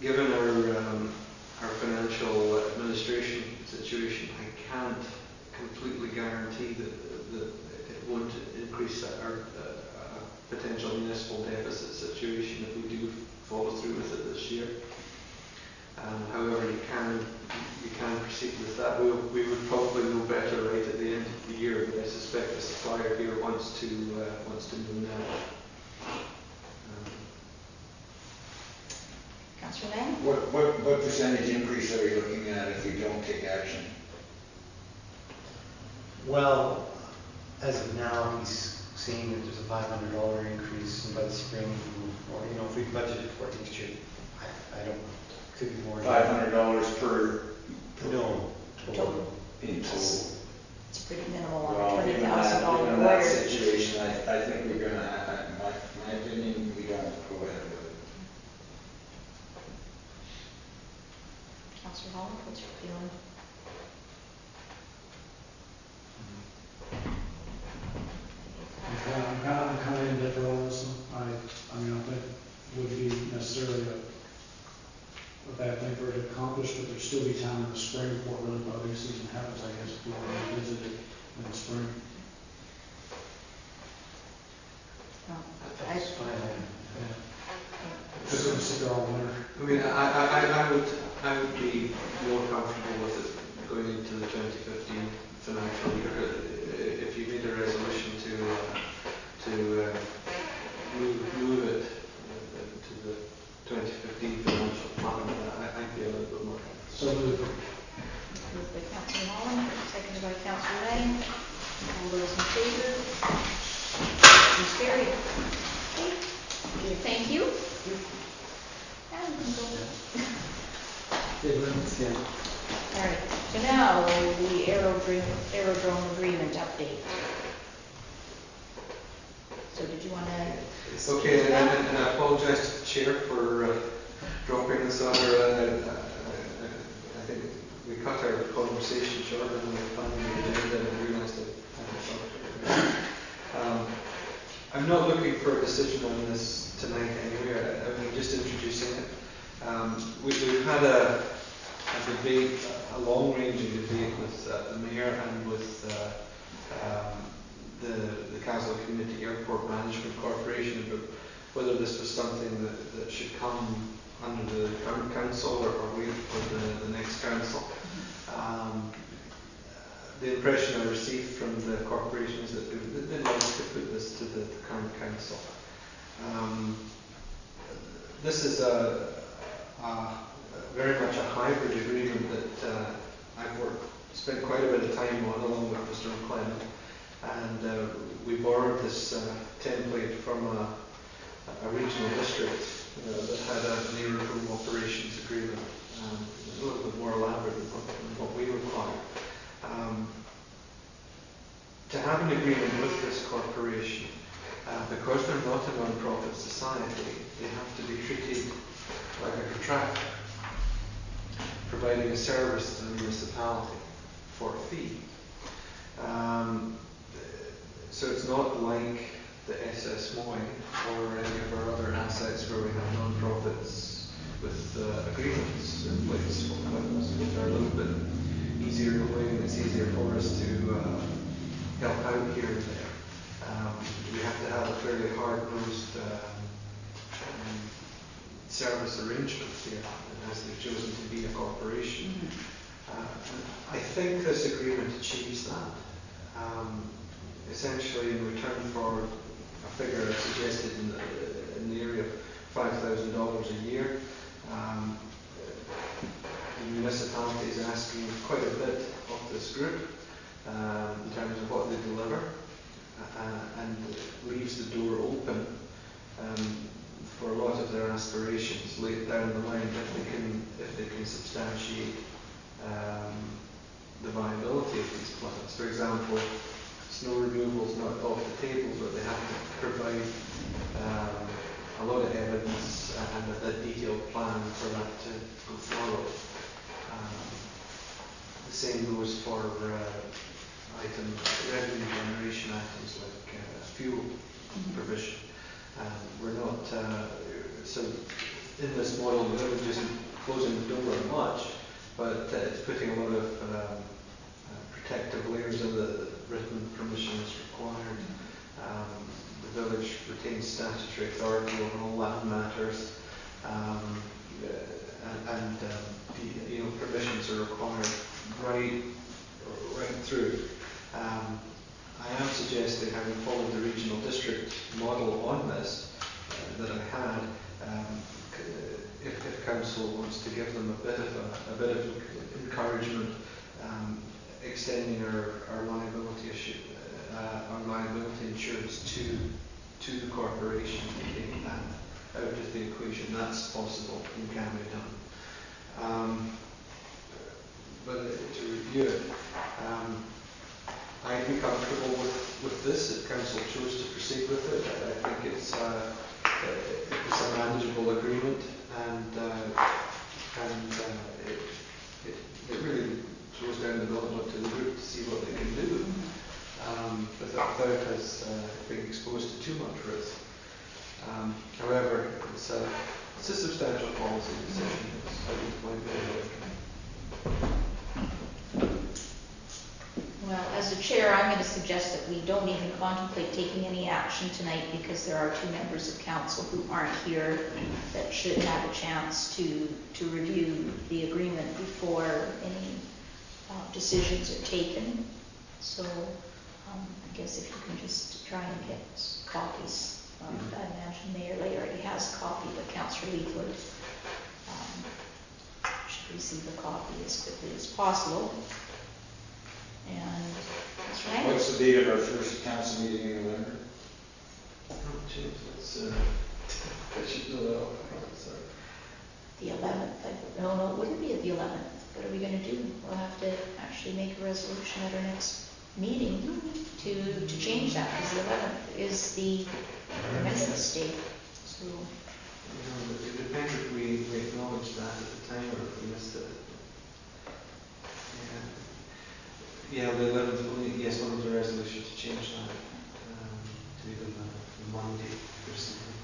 Given our financial administration situation, I can't completely guarantee that it won't increase our potential municipal deficit situation if we do follow through with it this year. However, you can proceed with that. We would probably know better right at the end of the year, but I suspect the supplier here wants to know now. Councillor Lang? What percentage increase are we looking at if we don't take action? Well, as of now, he's seeing that there's a $500 increase, and by the spring, or, you know, if we budgeted for it next year, I don't know, could be more. $500 per? No. Total. In total. It's pretty minimal on Well, a given $20,000 given that order. situation, I think we're gonna, my opinion, we don't go ahead with it. Councillor Holland, what's your feeling? I'm kind of indifferent on this one. I mean, I think it would be necessarily a bad thing for it to accomplish, but there'd still be time in the spring before really voting season happens, I guess, if we want to visit it in the spring. That's fine. Just gonna sit there all winter. I mean, I would be more comfortable with it going into the 2015 financial year. If you made a resolution to move it to the 2015 financial plan, I'd be a little bit more comfortable. So moved. Moved by Councillor Holland, seconded by Councillor Lang. All those in favor? Motion carried. Okay. Thank you. And we can go. All right, so now the aerodrome agreement update. So did you want to? Okay, and I apologize to the chair for dropping this other. I think we cut our conversation short and we planned the agenda and realised that I'm not looking for a decision on this tonight anyway. I'm just introducing it. We've had a debate, a long-ranging debate with the mayor and with the Kaslo Community Airport Management Corporation about whether this was something that should come under the current council or wait for the next council. The impression I received from the corporation is that they'd like to put this to the current council. This is very much a hybrid agreement that I've spent quite a bit of time on along with Mr. McLennan, and we borrowed this template from a regional district that had an aerodrome operations agreement, a little bit more elaborate than what we require. To have an agreement with this corporation, because they're not a non-profit society, they have to be treated like a contractor, providing a service to the municipality for a fee. So it's not like the SS Moy or any of our other assets where we have non-profits with agreements in place, which are a little bit easier going, and it's easier for us to help out here and there. We have to have a fairly hard-nosed service arrangement here, as they've chosen to be a corporation. I think this agreement achieves that. Essentially, in return for a figure I suggested in the area of $5,000 a year, the municipality is asking quite a bit of this group in terms of what they deliver, and leaves the door open for a lot of their aspirations later down the line if they can substantiate the viability of these plans. For example, snow removal is not off the table, but they have to provide a lot of evidence and a detailed plan for that to go forward. The same goes for revenue generation items like fuel provision. We're not, so in this model, the village isn't closing the door on much, but it's putting a lot of protective layers in the written permission is required. The village retains statutory authority over all land matters, permissions are required right through. I am suggesting, having followed the regional district model on this that I had, if council wants to give them a bit of encouragement, extending our liability issue, our liability insurance to the corporation, taking that out of the equation. That's possible and can be done. But to review it, I'd be comfortable with this if council chose to proceed with it. I think it's a manageable agreement, and it really throws down the gauntlet to the group to see what they can do without us being exposed to too much risk. However, it's a substantial policy decision. It's my view. Well, as the chair, I'm going to suggest that we don't even contemplate taking any action tonight, because there are 2 members of council who aren't here that should have a chance to review the agreement before any decisions are taken. So I guess if you can just try and get copies. I imagine Mayor Lay already has a copy, but Councillor Leaflet should receive a copy as quickly as possible. And Councillor Lang? What's the date of our first council meeting in November? Oh, geez, I should know that off. Sorry. The 11th. No, it wouldn't be at the 11th. What are we going to do? We'll have to actually make a resolution at our next meeting to change that, because the 11th is the Remembrance Day. So It depends if we acknowledge that at the time or if we missed it. Yeah, the 11th, yes, one of the resolution to change that to even the Monday or something.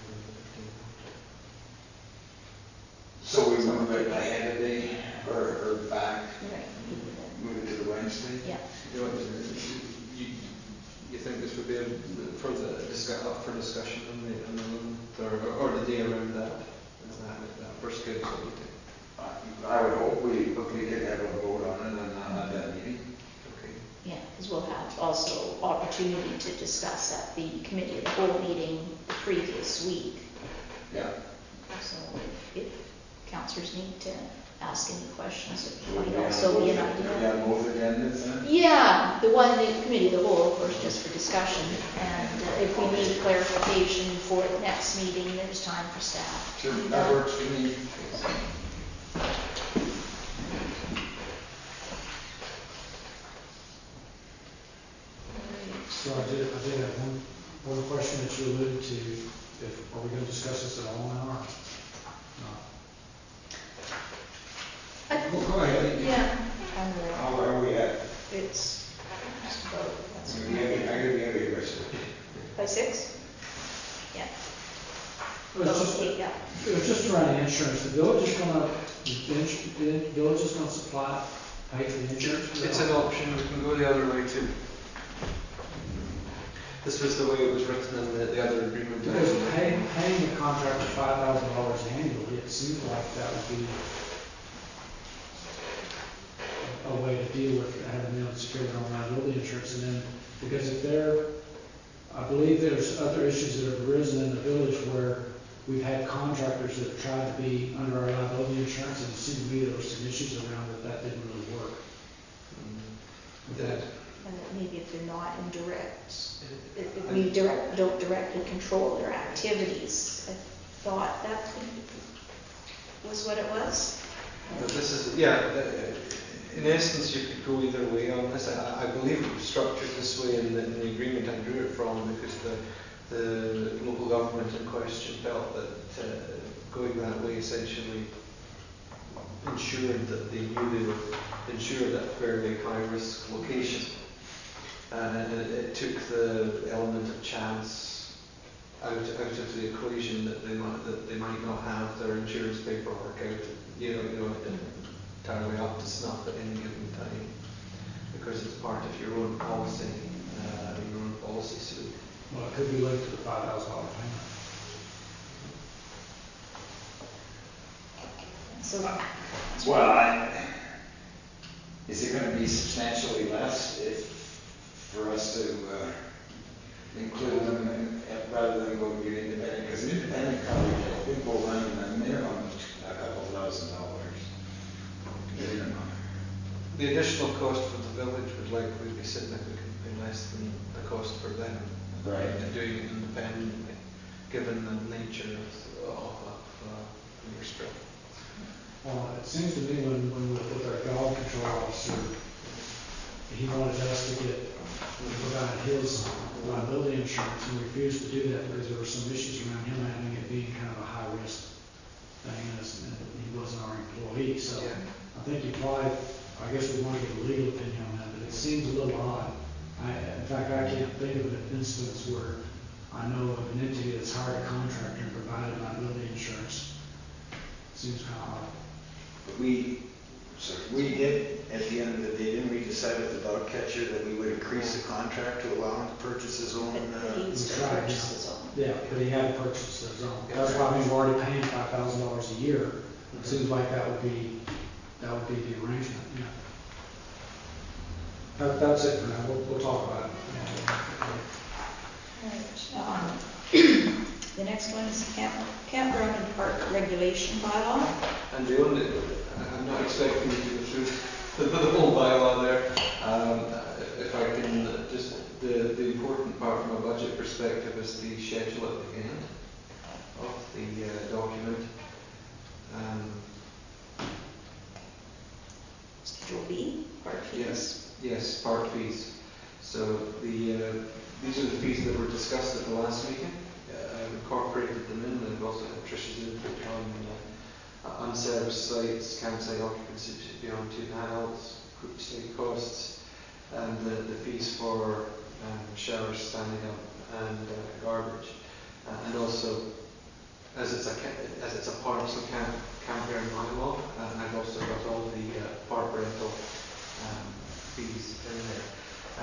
So we move it ahead a day or back, right. move it to the Wednesday? Yeah. You think this would be for up for discussion on the 11th or the day around that first schedule meeting? I would hope we could have a vote on it and at that meeting. Okay. Yeah, because we'll have also opportunity to discuss at the committee of the whole meeting the previous week. Yeah. So if councillors need to ask any questions, it might also be an idea. Yeah, both agendas then? Yeah, the committee of the whole, of course, just for discussion. And if we need clarification for the next meeting, there's time for staff. Sure, that works for me. So I did have one question that you alluded to. Are we going to discuss this at all now or not? Go ahead. Yeah. How are we at? It's just about, that's I'm gonna be heavy aggressive. by 6? Yeah. It was just, Okay, yeah. it was just around the insurance. The village is going to supply, pay for the insurance? It's an option. We can go the other way too. This was the way it was written in the other agreement. Because paying the contractor $5,000 annually, it seems like that would be a way to deal with having them secure their own liability insurance. And then, because if I believe there's other issues that have arisen in the village where we've had contractors that have tried to be under our liability insurance, and it seemed to me there were some issues around that didn't really work. And that maybe if they're not in if we don't directly control their activities, I thought that was what it was. But this is, in essence, you could go either way on this. I believe it was structured this way in the agreement I drew it from, because the local government in question felt that going that way essentially ensured that they knew they were insured at a fairly high-risk location. And it took the element of chance out of the equation that they might not have their insurance paperwork out, entirely up to snuff at any given time, because it's part of your own policy, your own policy suite. Well, it could be linked to the $5,000 payment. So, Well, is it gonna be substantially less for us to include them rather than go get independent? Because independent coverage, I think will run a minimum a couple $1,000. Minimum. The additional cost for the village would likely be significantly less than the cost for them. Right. Doing it independently, given the nature of your strip. Well, it seems to me when we were with our dog control officer, he wanted us to provide his liability insurance and refused to do that because there were some issues around him having it being kind of a high risk thing, and he wasn't our employee. So Yeah. I think he probably, I guess we want to get a legal opinion on that, but it seems a little odd. In fact, I can't think of an instance where I know of an entity that's hired a contractor and provided liability insurance. Seems kind of odd. We did, at the end of the day, didn't we decide with the dog catcher that we would increase the contract to allow him to purchase his own? but he needs to That's right, purchase his own. Yeah, but he had to purchase his own. That's why I mean, we're already paying $5,000 a year. It seems like that would be the arrangement, yeah. That's it for now, we'll talk about it. Right. The next one is campground and park regulation bylaw. And the only, I'm not expecting you to go through the whole bylaw there. If I can, just the important part from a budget perspective is the schedule at the end of the document. Schedule B, park fees. Yes, park fees. So these are the fees that were discussed at the last meeting. I've incorporated them in, and I've also had Trish's input on unserviced sites, campsite occupancy beyond 2 adults, group stay costs, and the fees for showers standing up and garbage. And also, as it's a parks and campground bylaw, I've also got all the park rental fees in there.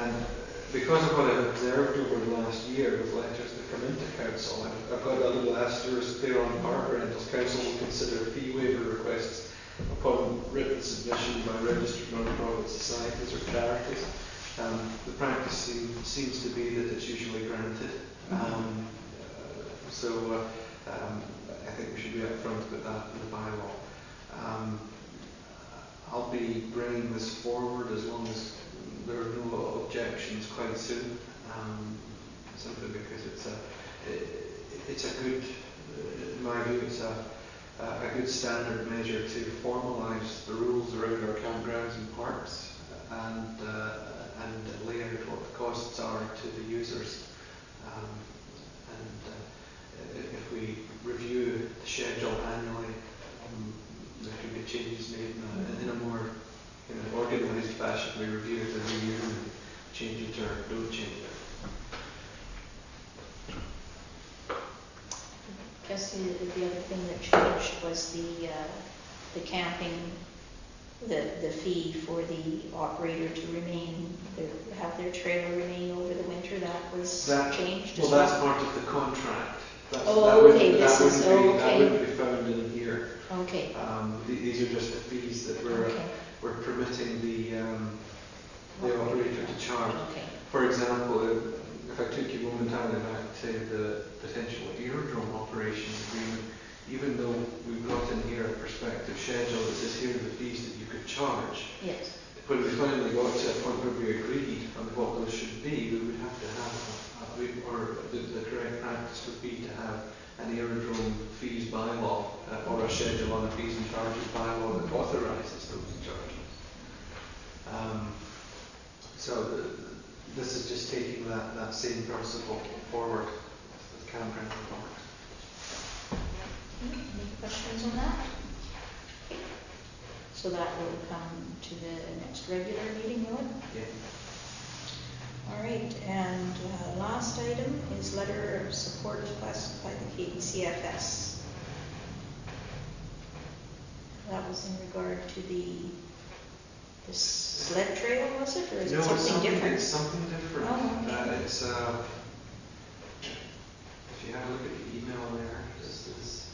And because of what I've observed over the last year with letters that come into council, I've got a little asterisk there on park rentals. Council will consider fee waiver requests upon written submission by registered non-profit societies or charities. The practice seems to be that it's usually granted. So I think we should be upfront with that in the bylaw. I'll be bringing this forward as long as there are no objections quite soon, simply because it's a good, in my view, it's a good standard measure to formalise the rules around our campgrounds and parks, and lay out what the costs are to the users. If we review the schedule annually, there could be changes made in a more organised fashion. We review it every year and change it or don't change it. I guess the other thing that changed was the camping, the fee for the operator to have their trailer remain over the winter. That was changed as well. That's part of the contract. That wouldn't be found in here. Okay. These are just the fees that we're permitting the operator to charge. Okay. For example, if I took you momentarily back to the potential aerodrome operation agreement, even though we've got in here a prospective schedule that says here are the fees that you could charge. Yes. When we finally got to a point where we agreed on what those should be, we would have to have, the correct practice would be to have an aerodrome fees bylaw or a schedule on a fees and charges bylaw that authorises those charges. So this is just taking that same principle forward with campground and parks. Any questions on that? So that will come to the next regular meeting, will it? Yeah. All right, and last item is letter of support request by the KDCFS. That was in regard to the sled trail, was it, or is it No, something different? It's something different. Oh, okay. It's, if you have a look at the email there, this is.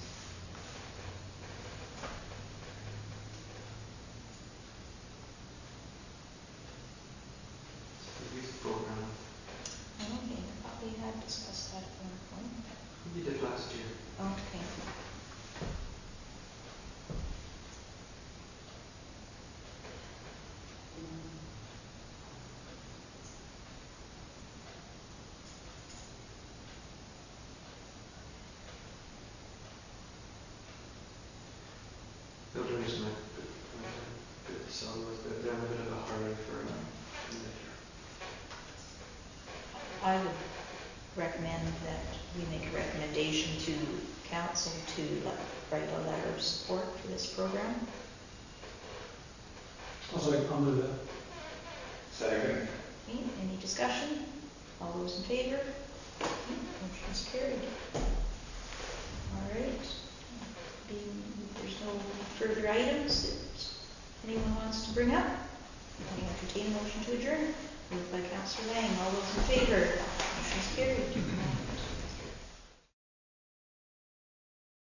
It's a youth program. Okay, I thought we had discussed that at one point. We did last year. Okay. The only reason I put this on was that they're in a bit of a hurry for later. I would recommend that we make a recommendation to council to write a letter of support for this program. I'll move that. Second. Okay, any discussion? All those in favor? Okay, motion is carried. All right. Being there's no further items that anyone wants to bring up, I entertain a motion to adjourn. Moved by Councillor Lang. All those in favor? Motion is carried.